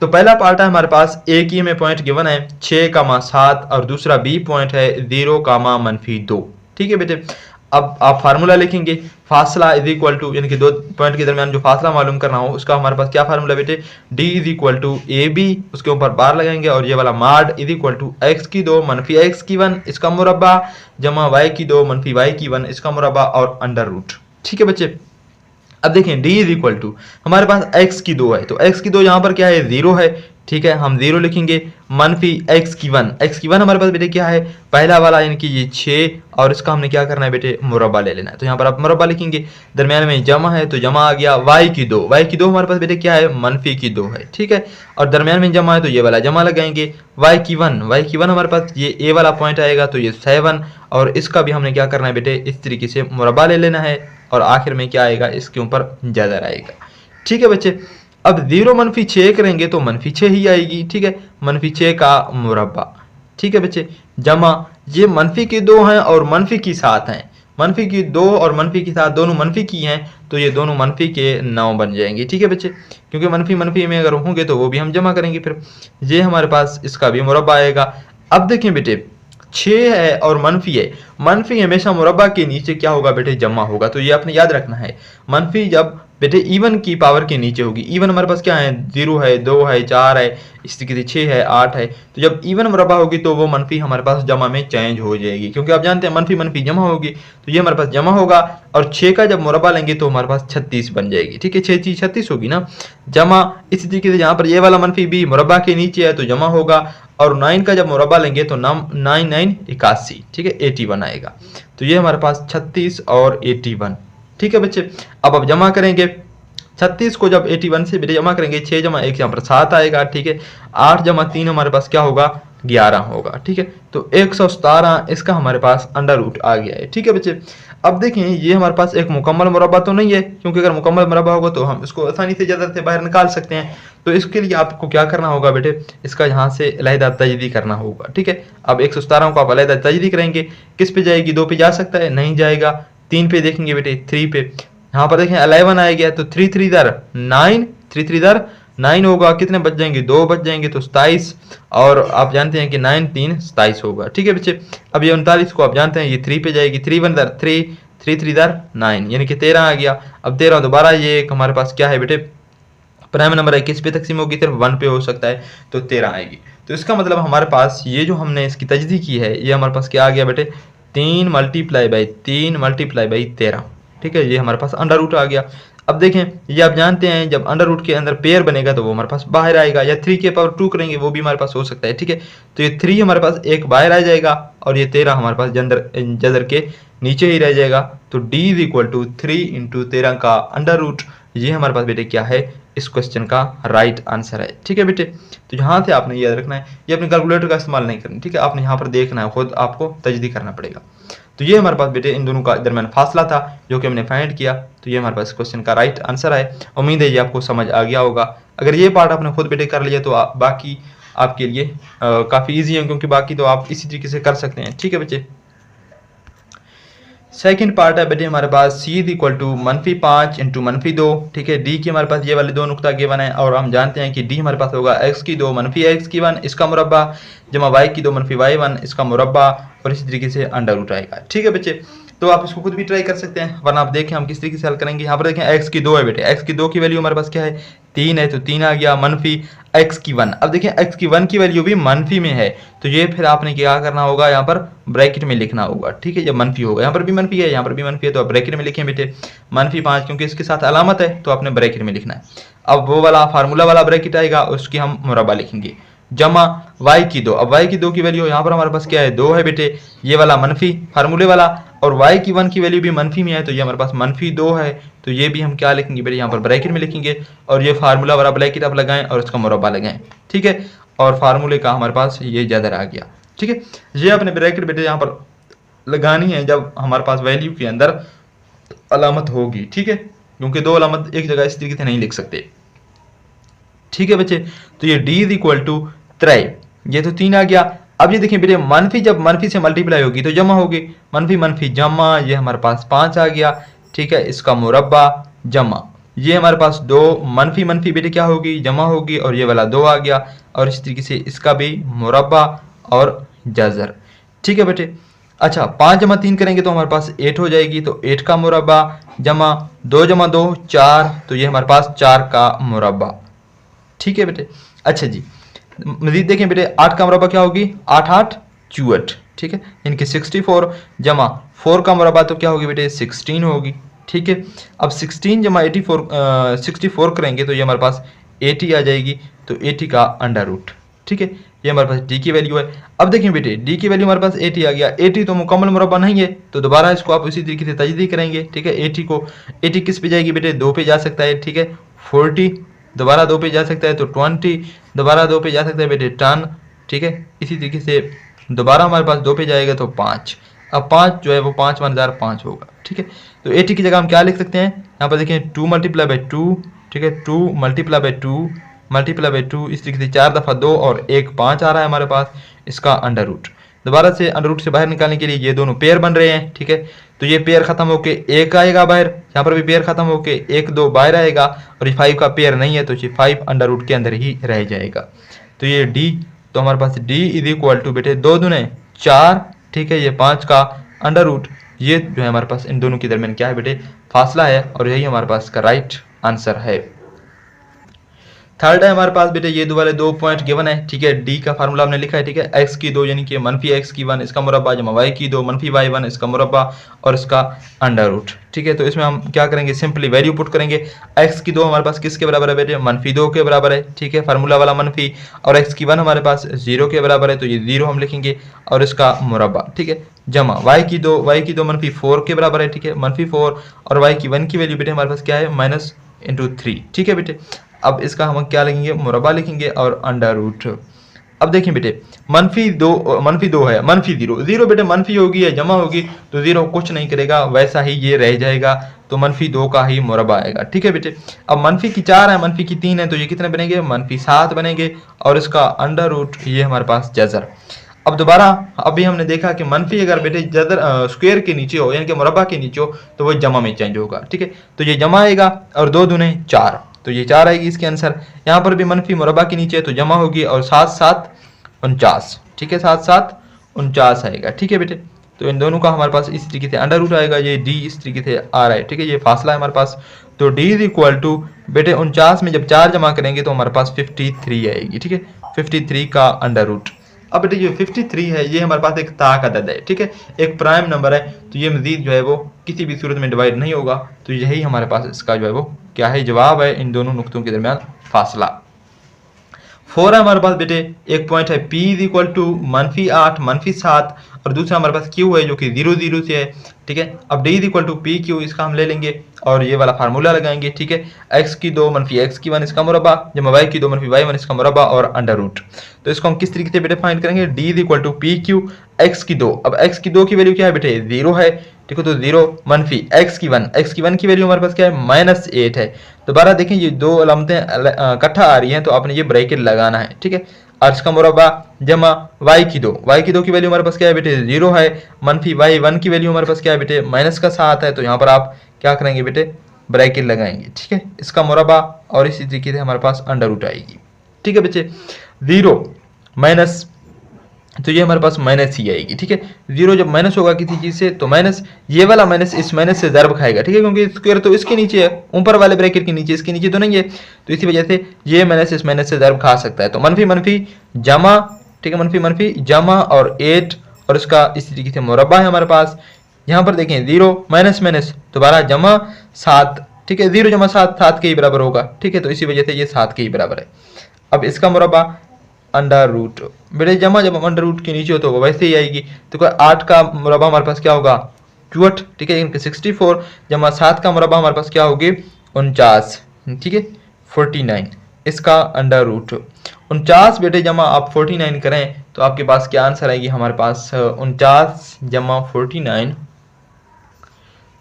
तो पहला पार्ट है हमारे पास, एक ही में पॉइंट गिवन है 6,7 और दूसरा बी पॉइंट है 0,-2। ठीक है बेटे, अब आप फार्मूला लिखेंगे, फासला इज इक्वल टू, यानी कि दो पॉइंट के दरमियान जो फासला मालूम करना हो उसका हमारे पास क्या फार्मूला बेटे, d is equal to A B, उसके ऊपर बार लगाएंगे और ये वाला माड इज इक्वल टू x की 2 मनफी x की 1 इसका मुरब्बा जमा y की 2 मनफी y की 1 इसका मुरब्बा और अंडर रूट। ठीक है बच्चे, अब देखें d इज इक्वल टू हमारे पास x की 2 है, तो x की 2 यहाँ पर क्या है, 0 है। ठीक है, हम 0 लिखेंगे, मनफी x की 1 हमारे पास बेटे क्या है, पहला वाला, यानी कि ये 6 और इसका हमने क्या करना है बेटे, मुरब्बा ले लेना है। तो यहाँ पर आप मुरब्बा लिखेंगे, दरमियान में जमा है तो जमा आ गया, y की 2 हमारे पास बेटे क्या है, मनफी की 2 है। ठीक है, और दरमियान में जमा है तो ये वाला जमा लगाएंगे, y की 1 हमारे पास ये a वाला पॉइंट आएगा तो ये 7 और इसका भी हमने क्या करना है बेटे, इस तरीके से मुरब्बा ले लेना है और आखिर में क्या आएगा, इसके ऊपर जज़र आएगा। ठीक है बच्चे, अब 0-6 करेंगे तो -6 ही आएगी। ठीक है, -6 का मुरब्बा। ठीक है बच्चे, जमा ये मनफी की 2 हैं और मनफी की 7 हैं, मनफी की 2 और मनफी की 7 दोनों मनफी की हैं तो ये दोनों मनफी के 9 बन जाएंगे। ठीक है बच्चे, क्योंकि मनफी में अगर होंगे तो वो भी हम जमा करेंगे, फिर ये हमारे पास इसका भी मुरब्बा आएगा। अब देखें बेटे, 6 है और मनफी है, मनफी हमेशा मुरब्बा के नीचे क्या होगा बेटे, जमा होगा। तो ये आपने याद रखना है, मनफी जब बेटे इवन की पावर के नीचे होगी, इवन हमारे पास क्या है, 0 है, 2 है, 4 है, इस तरीके से 6 है, 8 है, तो जब इवन मुरब्बा होगी तो वो मनफी हमारे पास जमा में चेंज हो जाएगी, क्योंकि आप जानते हैं मनफी जमा होगी, तो ये हमारे पास जमा होगा और 6 का जब मुरब्बा लेंगे तो हमारे पास 36 बन जाएगी। ठीक है, 6 चीज 36 होगी ना, जमा इसी तरीके से यहाँ पर ये वाला मनफी भी मुरब्बा के नीचे है तो जमा होगा और 9 का जब मुरब्बा लेंगे तो 9 81। ठीक है, 81 आएगा, तो ये हमारे पास 36 और 81। ठीक है बच्चे, अब जमा करेंगे, 36 को जब 81 से बेटे जमा करेंगे, 6 जमा 1 यहाँ पर 7 आएगा। ठीक है, 8 जमा 3 हमारे पास क्या होगा, 11 होगा। ठीक है, तो 117 इसका हमारे पास अंडर रूट आ गया है। ठीक है बच्चे, अब देखें ये हमारे पास एक मुकम्मल मुरब्बा तो नहीं है, क्योंकि अगर मुकम्मल मुरब्बा होगा तो हम इसको आसानी से जज़र से बाहर निकाल सकते हैं। तो इसके लिए आपको क्या करना होगा बेटे, इसका यहाँ से अलहदा तजदी करना होगा। ठीक है, अब 117 को आप अलहदा तजदी करेंगे, किस पे जाएगी, 2 पे जा सकता है, नहीं जाएगा, 3 पे देखेंगे बेटे, 3 पे, यहाँ पर देखें 11 आ गया तो 3 3 दर 9, 3 3 दर 9 होगा, कितने बच जाएंगे, 2 बच जाएंगे तो 27, और आप जानते हैं कि 9 3 27 होगा। ठीक है बच्चे, अब ये 39 को आप जानते हैं ये 3 पे जाएगी, 3 1 दर 3, 3 3 दर 9, यानी कि 13 आ गया। अब 13 दोबारा ये एक हमारे पास क्या है बेटे, प्राइम नंबर है, किस पे तकसीम होगी, सिर्फ 1 पे हो सकता है, तो 13 आएगी। तो इसका मतलब हमारे पास ये जो हमने इसकी तजदी की है ये हमारे पास क्या आ गया बेटे, 3 मल्टीप्लाई बाई 13, ठीक है, ये हमारे पास अंडर रूट आ गया। अब देखें, ये आप जानते हैं जब अंडर रूट के अंदर पेयर बनेगा तो वो हमारे पास बाहर आएगा, या 3 के पावर 2 करेंगे वो भी हमारे पास हो सकता है, ठीक है। तो ये 3 हमारे पास एक बाहर आ जाएगा और ये 13 हमारे पास जदर के नीचे ही रह जाएगा। तो d is equal to 3 into 13 का अंडर रूट, ये हमारे पास बेटे क्या है, इस क्वेश्चन का राइट आंसर है, ठीक है बेटे। तो यहाँ से आपने याद रखना है, ये अपने कैलकुलेटर का इस्तेमाल नहीं करना, ठीक है, आपने यहाँ पर देखना है, खुद आपको तजदी करना पड़ेगा। तो ये हमारे पास बेटे इन दोनों का दरमियान फासला था जो कि हमने फाइंड किया। तो ये हमारे पास क्वेश्चन का राइट आंसर है। उम्मीद है ये आपको समझ आ गया होगा। अगर ये पार्ट आपने खुद बेटे कर लिया तो बाकी आपके लिए काफ़ी ईजी है, क्योंकि बाकी तो आप इसी तरीके से कर सकते हैं, ठीक है बच्चे। सेकंड पार्ट है बेटे हमारे पास c is equal to -5 into -2, ठीक है। d की हमारे पास ये वाले दो नुकता गिवन है और हम जानते हैं कि d हमारे पास होगा x की 2 -x की 1 इसका मुरब्बा जमा y की 2 -y1 इसका मुरब्बा, और इसी तरीके से अंडर रूट आएगा, ठीक है बच्चे। तो आप इसको खुद भी ट्राई कर सकते हैं, वरना आप देखें हम किस तरीके से हल करेंगे। यहाँ पर देखें x की 2 है बेटे, x की 2 की वैल्यू हमारे पास क्या है, 3 है, तो 3 आ गया, मनफी x की 1। अब देखें x की 1 की वैल्यू भी मनफी में है, तो ये फिर आपने क्या करना होगा, यहाँ पर ब्रैकेट में लिखना होगा, ठीक है। जब मनफी होगा, यहाँ पर भी मनफी है, यहाँ पर भी मनफी है, तो आप ब्रैकेट में लिखें बेटे -5, क्योंकि इसके साथ अलामत है तो आपने ब्रैकेट में लिखना है। अब वो वाला फार्मूला वाला ब्रैकेट आएगा, उसकी हम मुरब्बा लिखेंगे, जमा y की 2। अब y की 2 की वैल्यू यहाँ पर हमारे पास क्या है, 2 है बेटे, ये वाला मनफी फार्मूले वाला, और y की 1 की वैल्यू भी मनफी में है, तो ये हमारे पास -2 है, तो ये भी हम क्या लिखेंगे बेटे, यहाँ पर ब्रैकेट में लिखेंगे, और ये फार्मूला वाला ब्रैकेट आप लगाएं और इसका मुरब्बा लगाएं, ठीक है। और फार्मूले का हमारे पास ये जदर आ गया, ठीक है। ये अपने ब्रैकेट बेटे यहाँ पर लगानी है जब हमारे पास वैल्यू के अंदर अलामत होगी, ठीक है, क्योंकि दो अलामत एक जगह इस तरीके से नहीं लिख सकते, ठीक है बच्चे। तो ये d इज इक्वल टू 3, ये तो 3 आ गया। अब ये देखें बेटे मनफी जब मनफी से मल्टीप्लाई होगी तो जमा होगी, मनफी मनफी जमा, ये हमारे पास 5 आ गया, ठीक है, इसका मुरब्बा जमा, ये हमारे पास 2 मनफी मनफी बेटे क्या होगी, जमा होगी, और ये वाला 2 आ गया, और इस तरीके से इसका भी मुरब्बा और जज़र, ठीक है बेटे। अच्छा 5 जमा 3 करेंगे तो हमारे पास 8 हो जाएगी, तो 8 का मुरब्बा जमा 2 जमा 2 4, तो ये हमारे पास 4 का मुरब्बा, ठीक है बेटे। अच्छा जी मजीद देखें बेटे 8 का मुरब्बा क्या होगी, 8 8 64, ठीक है, इनके 64 जमा 4 का मुरब्बा तो क्या होगी बेटे 16 होगी, ठीक है। अब 16 जमा 64 करेंगे तो ये हमारे पास 80 आ जाएगी, तो 80 का अंडर रूट, ठीक है, ये हमारे पास d की वैल्यू है। अब देखें बेटे d की वैल्यू हमारे पास 80 आ गया, 80 तो मुकम्मल मुरब्बा नहीं है, तो दोबारा इसको आप उसी तरीके से तजदीद करेंगे, ठीक है। 80 किस पे जाएगी बेटे, 2 पे जा सकता है, ठीक है, 40 दोबारा 2 पे जा सकता है, तो 20 दोबारा 2 पे जा सकता है बेटे 10, ठीक है। इसी तरीके से दोबारा हमारे पास 2 पे जाएगा तो 5, अब 5 जो है वो 5 1005 होगा, ठीक है। तो 80 की जगह हम क्या लिख सकते हैं, यहाँ पर देखें 2 मल्टीप्लाई बाई 2, ठीक है, 2 मल्टीप्लाई बाई 2 मल्टीप्लाई बाई 2, इस तरीके से 4 दफ़ा 2 और 1 5 आ रहा है हमारे पास, इसका अंडर रूट। दोबारा से अंडर रूट से बाहर निकालने के लिए ये दोनों पेयर बन रहे हैं, ठीक है। तो ये पेयर खत्म होके 1 आएगा बाहर, यहाँ पर भी पेयर खत्म होके 1 2 बाहर आएगा, और ये 5 का पेयर नहीं है तो ये 5 अंडर रूट के अंदर ही रह जाएगा। तो ये d, तो हमारे पास d इज इक्वल टू बेटे 2 दूने 4, ठीक है, ये 5 का अंडर रूट, ये जो है हमारे पास इन दोनों के दरमियान क्या है बेटे फासला है, और यही हमारे पास का राइट आंसर है। थर्ड है हमारे पास बेटे ये दो वाले 2 पॉइंट गिवन है, ठीक है। d का फार्मूला हमने लिखा है, ठीक है, x की 2 यानी कि -x की 1 इसका मुरब्बा जमा y की 2 -y1 इसका मुरब्बा और इसका अंडर रूट, ठीक है। तो इसमें हम क्या करेंगे, सिंपली वैल्यू पुट करेंगे। x की 2 हमारे पास किसके बराबर है बेटे, -2 के बराबर है, ठीक है, फार्मूला वाला मनफी, और x की 1 हमारे पास 0 के बराबर है, तो ये 0 हम लिखेंगे, और इसका मुरब्बा, ठीक है, जमा y की 2 -4 के बराबर है, ठीक है, -4, और y की 1 की वैल्यू बेटे हमारे पास क्या है -3, ठीक है बेटे। अब इसका हम क्या लिखेंगे, मुरब्बा लिखेंगे और अंडर रूट। अब देखें बेटे -2 है, -0 बेटे मनफी होगी या जमा होगी तो 0 कुछ नहीं करेगा, वैसा ही ये रह जाएगा, तो -2 का ही मुरब्बा आएगा, ठीक है बेटे। अब मनफी की 4 है, मनफी की 3 है, तो ये कितने बनेंगे, -7 बनेंगे, और इसका अंडर रूट ये हमारे पास जज़र। अब दोबारा अभी हमने देखा कि मनफी अगर बेटे जदर स्क्वायर के नीचे हो यानी कि मुरब्बा के नीचे हो तो वो जमा में चेंज होगा, ठीक है। तो ये जमा आएगा, और 2 दूने 4, तो ये 4 आएगी इसके आंसर। यहाँ पर भी मनफी मुरब्बा के नीचे है तो जमा होगी, और 7 7 49, ठीक है, 7 7 49 आएगा, ठीक है बेटे। तो इन दोनों का हमारे पास इस तरीके से अंडर रूट आएगा, ये d इस तरीके से आ रहा है, ठीक है, ये फासला है हमारे पास। तो d इज इक्वल टू बेटे 49 में जब 4 जमा करेंगे तो हमारे पास 53 आएगी, ठीक है, 53 का अंडर रूट, अब बेटे जो 53 है ये हमारे पास एक ताक अदद है, ठीक है, एक प्राइम नंबर है, तो ये मजीद जो है वो किसी भी सूरत में डिवाइड नहीं होगा। तो यही हमारे पास इसका जो है वो क्या है, जवाब है इन दोनों नुक्तों के दरमियान फासला। 4 है हमारे पास बेटे, एक पॉइंट है P इज इक्वल टू -8 -7 और दूसरा हमारे पास Q है जो कि 0 0 से है, ठीक है। अब D is equal to P Q, इसका हम ले लेंगे और ये वाला फार्मूला लगाएंगे, ठीक है। x की 2 -x की 1 इसका मुरब्बा जमा y की 2 -y1 इसका मुरब्बा और अंडर रूट। तो इसको हम किस तरीके से बेटे फाइंड करेंगे, D is equal to P Q x की 2। अब x की 2 की वैल्यू क्या है बेटे, 0 है, ठीक है। तो 0 मनफी x की 1 की वैल्यू हमारे पास क्या है, -8 है। दोबारा देखें ये दो अलामतें इकट्ठा आ रही हैं तो आपने ये ब्रैकेट लगाना है, ठीक है। और इसका मुरब्बा जमा y की 2 की वैल्यू हमारे पास क्या है बेटे, 0 है, मनफी y1 की वैल्यू हमारे पास क्या है बेटे, -7 है। तो यहाँ पर आप क्या करेंगे बेटे, ब्रैकेट लगाएंगे, ठीक है, इसका मुरब्बा और इसी तरीके से हमारे पास अंडर रूट आएगी, ठीक है बच्चे। 0 माइनस, तो ये हमारे पास माइनस ही आएगी, ठीक है। 0 जब माइनस होगा किसी चीज से तो माइनस, ये वाला माइनस इस माइनस से ज़र्ब खाएगा, ठीक है, क्योंकि स्क्वायर तो इसके नीचे है, ऊपर वाले ब्रैकेट के नीचे, इसके नीचे तो नहीं है, तो इसी वजह से ये माइनस इस माइनस से ज़र्ब खा सकता है। तो मनफी मनफी जमा, ठीक है, मनफी मनफी जमा और 8 और इसका इसी तरीके से मुरब्बा है हमारे पास। यहाँ पर देखें 0 माइनस माइनस दोबारा जमा 7, ठीक है, 0 जमा 7 7 के ही बराबर होगा, ठीक है। तो इसी वजह से ये 7 के ही बराबर है। अब इसका मुरब्बा अंडर रूट, बेटे जमा जब अंडर रूट के नीचे हो तो वो वैसे ही आएगी। तो 8 का मुरब्बा हमारे पास क्या होगा, 64, ठीक है, इनके 64 जमा 7 का मुरब्बा हमारे पास क्या होगी, 49, ठीक है, 49 इसका अंडर रूट 49 बेटे जमा आप 49 करें तो आपके पास क्या आंसर आएगी, हमारे पास 49 जमा 49,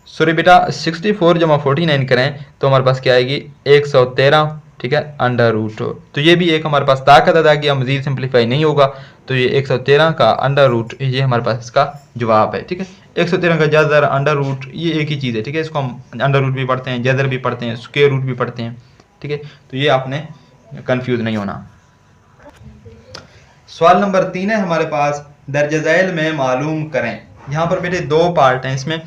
सॉरी बेटा 64 जमा 49 करें तो हमारे पास क्या आएगी, 113, ठीक है, अंडर रूट। तो ये भी एक हमारे पास ताकत अदा किया, मजीद सिंप्लीफाई नहीं होगा। तो ये 113 का अंडर रूट, ये हमारे पास इसका जवाब है, ठीक है। 113 का जज़र अंडर रूट ये एक ही चीज़ है, ठीक है, इसको हम अंडर रूट भी पढ़ते हैं, जज़र भी पढ़ते हैं, स्क्वायर रूट भी पढ़ते हैं, ठीक है। तो ये आपने कंफ्यूज नहीं होना। सवाल नंबर 3 है हमारे पास, दर्ज झैल में मालूम करें। यहाँ पर बेटे दो पार्ट हैं इसमें।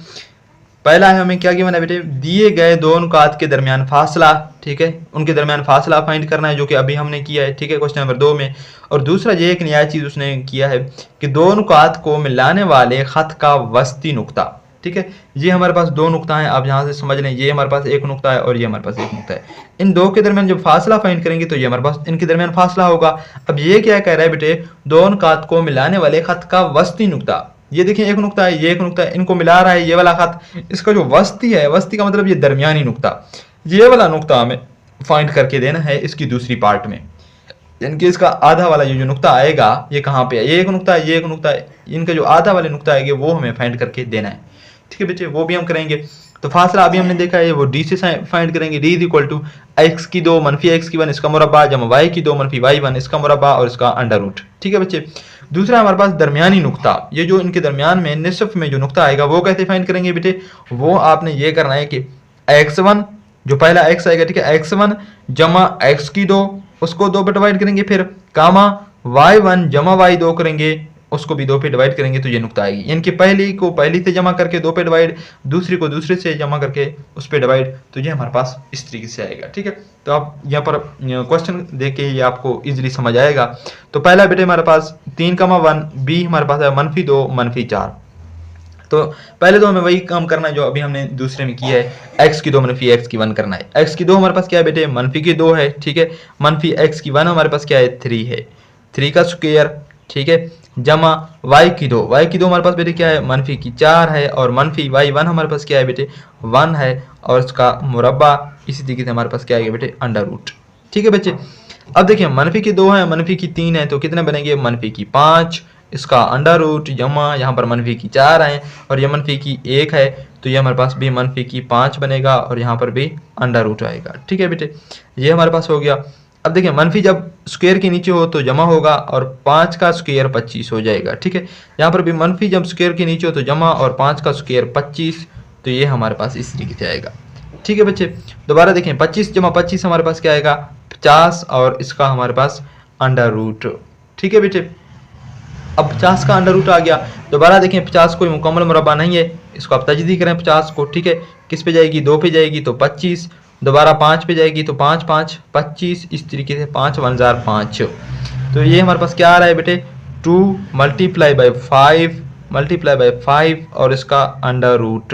पहला है हमें क्या गिवन है बेटे, दिए गए दो नुकात के दरमियान फासला, ठीक है, उनके दरमियान फासला फाइंड करना है, जो कि अभी हमने किया है, ठीक है, क्वेश्चन नंबर 2 में। और दूसरा ये एक नया चीज़ उसने किया है कि दो नुकात को मिलाने वाले ख़त का वस्ती नुक्ता, ठीक है। ये हमारे पास दो नुक्ता हैं, आप यहाँ से समझ लें, ये हमारे पास एक नुक्ता है और ये हमारे पास एक नुक्ता है। इन दो के दरमियान जब फासला फाइंड करेंगे तो ये हमारे पास इनके दरमियान फासला होगा। अब ये क्या कह रहा है बेटे, दो नुकात को मिलाने वाले ख़त का वस्ती नुक्ता, ये देखिए एक नुक्ता है, ये एक नुक्ता है, इनको मिला रहा है ये वाला खत, इसका जो वस्ती है, वस्ती का मतलब ये दरमियानी नुक्ता, ये वाला नुक्ता हमें फाइंड करके देना है इसकी दूसरी पार्ट में। यानी कि इसका आधा वाला जो नुक्ता आएगा ये कहाँ पे है, ये एक नुक्ता है, ये एक नुक्ता है, इनका जो आधा वाले नुक्ता आएंगे वो हमें फाइंड करके देना है, ठीक है बच्चे, वो भी हम करेंगे। तो फासला अभी हमने देखा है वो डी से फाइंड करेंगे, D is equal to X की 2 मनफी एक्स की 1 इसका मुरब्बा जमा वाई की 2 मनफी y1 इसका मुरब्बा और इसका अंडर रूट, ठीक है बच्चे। दूसरा हमारे पास दरमियानी नुक्ता, ये जो इनके दरमियान में निसफ में जो नुक्ता आएगा वो कैसे फाइंड करेंगे बेटे, वो आपने ये करना है कि x1 जो पहला x आएगा, ठीक है, x1 जमा x की 2 उसको 2 पे डिवाइड करेंगे, फिर कामा y1 जमा y2 करेंगे उसको भी 2 पे डिवाइड करेंगे तो ये नुक्ता आएगी। यानी पहली को पहली से जमा करके 2 पे डिवाइड, दूसरी को दूसरे से जमा करके उस पे डिवाइड, तो ये हमारे पास इस तरीके से आएगा, ठीक है। तो आप यहाँ पर क्वेश्चन देख के ये आपको इजीली समझ आएगा। तो पहला बेटे हमारे पास 3,1, बी हमारे पास है -2 -4। तो पहले तो हमें वही काम करना है जो अभी हमने दूसरे में किया है, x की 2 मनफी x की 1 करना है। x की 2 हमारे पास क्या है बेटे, मनफी की 2 है, ठीक है, मनफी x की 1 हमारे पास क्या है, 3 है, 3 का स्क्वायर, ठीक है, जमा y की 2 हमारे पास बेटे क्या है, मनफी की 4 है, और मनफी y1 हमारे पास क्या है बेटे 1 है, और इसका मुरब्बा इसी तरीके से हमारे पास क्या आएगा बेटे, अंडर रूट, ठीक है बच्चे। अब देखिए मनफी की 2 है, मनफी की 3 है, तो कितने बनेंगे, मनफी की 5 इसका अंडर रूट जमा यहाँ पर मनफी की 4 है और ये मनफी की 1 है, तो ये हमारे पास भी मनफी की 5 बनेगा और यहाँ पर भी अंडर रूट आएगा, ठीक है बेटे, ये हमारे पास हो गया। अब देखिए मनफी जब स्क्वायर के नीचे हो तो जमा होगा और 5 का स्क्वायर 25 हो जाएगा, ठीक है। यहाँ पर भी मनफी जब स्क्वायर के नीचे हो तो जमा और 5 का स्क्वायर 25, तो ये हमारे पास इस तरीके से आएगा, ठीक है बच्चे। दोबारा देखें 25 जमा 25 हमारे पास क्या आएगा, 50 और इसका हमारे पास अंडर रूट, ठीक है बेटे। अब 50 का अंडर रूट आ गया। दोबारा देखें 50 कोई मुकम्मल मुरब्बा नहीं है, इसको आप तजदी करें 50 को, ठीक है, किस पे जाएगी, 2 पे जाएगी तो 25, दोबारा 5 पे जाएगी तो 5 5 25, इस तरीके से 5 1 5। तो ये हमारे पास क्या आ रहा है बेटे, 2 मल्टीप्लाई बाई 5 और इसका अंडर रूट।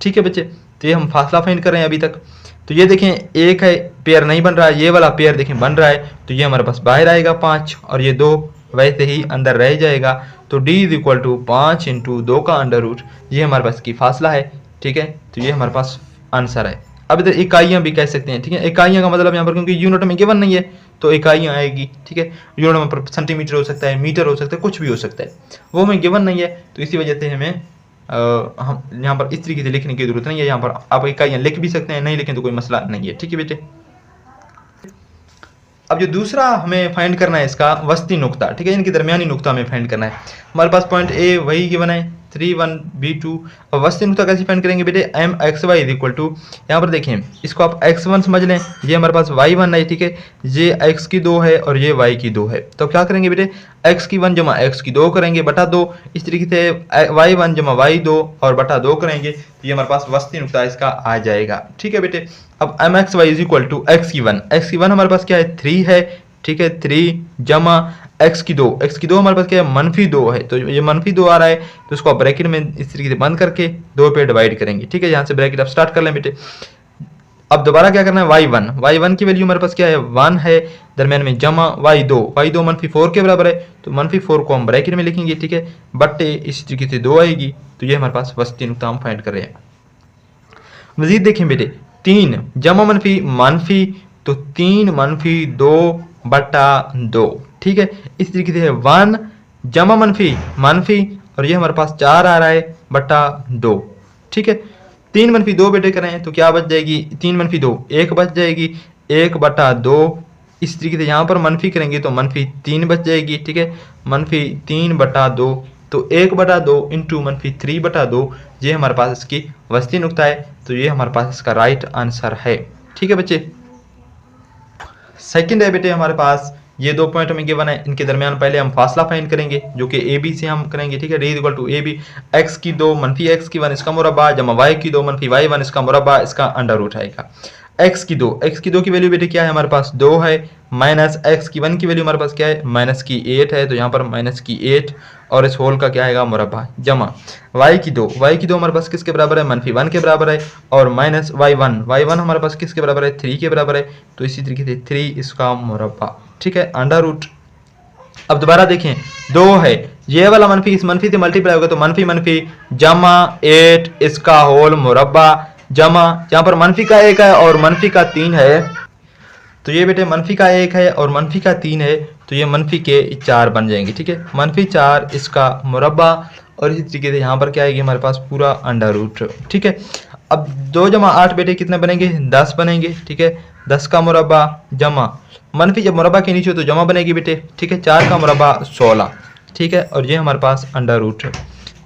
ठीक है बच्चे, तो ये हम फासला फाइंड कर रहे हैं अभी तक। तो ये देखें एक है पेयर नहीं बन रहा है, ये वाला पेयर देखें बन रहा है, तो ये हमारे पास बाहर आएगा 5 और ये 2 वैसे ही अंदर रह जाएगा। तो d is equal to 5 into 2 का अंडर रूट, ये हमारे पास की फासला है। ठीक है, तो ये हमारे पास आंसर है। अब इधर इकाइयाँ भी कह सकते हैं। ठीक है, इकाइयाँ का मतलब यहाँ पर क्योंकि यूनिट में गिवन नहीं है तो इकाइयाँ आएगी। ठीक है, यूनिट में पर सेंटीमीटर हो सकता है, मीटर हो सकता है, कुछ भी हो सकता है, वो हमें गिवन नहीं है, तो इसी वजह से हमें हम यहाँ पर इस तरीके से लिखने की जरूरत नहीं है। यहाँ पर आप इकाइयाँ लिख भी सकते हैं, नहीं लिखें तो कोई मसला नहीं है। ठीक है बेटे, अब जो दूसरा हमें फाइंड करना है इसका वस्ती नुक्ता। ठीक है, इनके दरमियानी नुक्ता हमें फाइंड करना है। हमारे पास पॉइंट ए वही गिवन है 3 1 B2। अब वस्ती नुक्ता कैसे फाइंड करेंगे बेटे, M X Y is equal to, यहाँ पर देखें इसको आप x1 समझ लें, ये हमारे पास y1 है। ठीक है, ये x की 2 है और ये y की 2 है, तो क्या करेंगे बेटे x की 1 जमा x की 2 करेंगे बटा 2, इस तरीके से y1 जमा y2 और बटा 2 करेंगे, तो ये हमारे पास वस्ती नुक्ता इसका आ जाएगा। ठीक है बेटे, अब M X Y is equal to x की 1 हमारे पास क्या है 3 है। ठीक है, 3 जमा x की 2 हमारे पास क्या है -2 है, तो ये -2 आ रहा है, तो इसको आप ब्रैकेट में इस तरीके से बंद करके 2 पे डिवाइड करेंगे। ठीक है, यहाँ से ब्रैकेट आप स्टार्ट कर लें बेटे। अब दोबारा क्या करना है, y1 की वैल्यू हमारे पास क्या है 1 है, दरमियान में जमा y2 -4 के बराबर है, तो -4 को हम ब्रैकेट में लिखेंगे। ठीक है, बट्टे इस तरीके से 2 आएगी, तो ये हमारे पास वस्ती नुक्ता हम फाइंड कर रहे हैं। मजीद देखें बेटे 3 जमा मनफी, तो 3 - 2 बटा 2। ठीक है, इस तरीके से 1 जमा मनफी और ये हमारे पास 4 आ रहा है बटा 2। ठीक है, 3 - 2 बेटे करें तो क्या बच जाएगी, 3 - 2 1 बच जाएगी, 1 बटा 2। इस तरीके से यहाँ पर मनफी करेंगे तो -3 बच जाएगी। ठीक है, -3 बटा 2, तो 1 बटा 2 इंटू -3 बटा 2, ये हमारे पास इसकी वस्ती नुक्ता है, तो ये हमारे पास इसका राइट आंसर है। ठीक है बच्चे, सेकंड है बेटे हमारे पास ये 2 पॉइंट हमें गिवन है, इनके दरमियान पहले हम फासला फाइंड करेंगे जो कि ए बी से हम करेंगे। ठीक है, d equal to A B, X की 2 -x की 1 इसका मुरब्बा जमा y की 2 -y1 इसका मुरब्बा, इसका अंडर रूट आएगा। x की 2 की वैल्यू बेटे क्या है हमारे पास 2 है, माइनस x की 1 की वैल्यू हमारे पास क्या है -8 है, तो यहाँ पर -8 और इस होल का क्या आएगा मुरब्बा, जमा y की 2 हमारे पास किसके बराबर है -1 के बराबर है, और माइनस y1 हमारे पास किसके बराबर है 3 के बराबर है, तो इसी तरीके से 3 इसका मुरब्बा। ठीक है, अंडर रूट। अब दोबारा देखें 2 है, ये वाला मनफी इस मनफी से मल्टीप्लाई होगा तो मनफी जमा 8 इसका होल मुरब्बा, जमा यहाँ पर मनफी का 1 है और मनफी का 3 है, तो ये बेटे मनफी का 1 है और मनफी का 3 है, तो ये मनफी के 4 बन जाएंगे। ठीक है, -4 इसका मुरब्बा, और इसी तरीके से यहाँ पर क्या आएगी हमारे पास पूरा अंडर रूट। ठीक है, अब 2 जमा 8 बेटे कितने बनेंगे 10 बनेंगे। ठीक है, 10 का मुरब्बा जमा मनफी जब मुरब्बा के नीचे हो तो जमा बनेगी बेटे। ठीक है, 4 का मुरब्बा 16। ठीक है, और ये हमारे पास अंडर रूट।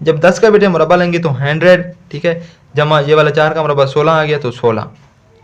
जब 10 का बेटे मुरब्बा लेंगे तो 100। ठीक है, जमा ये वाला 4 का मुरब्बा 16 आ गया तो 16।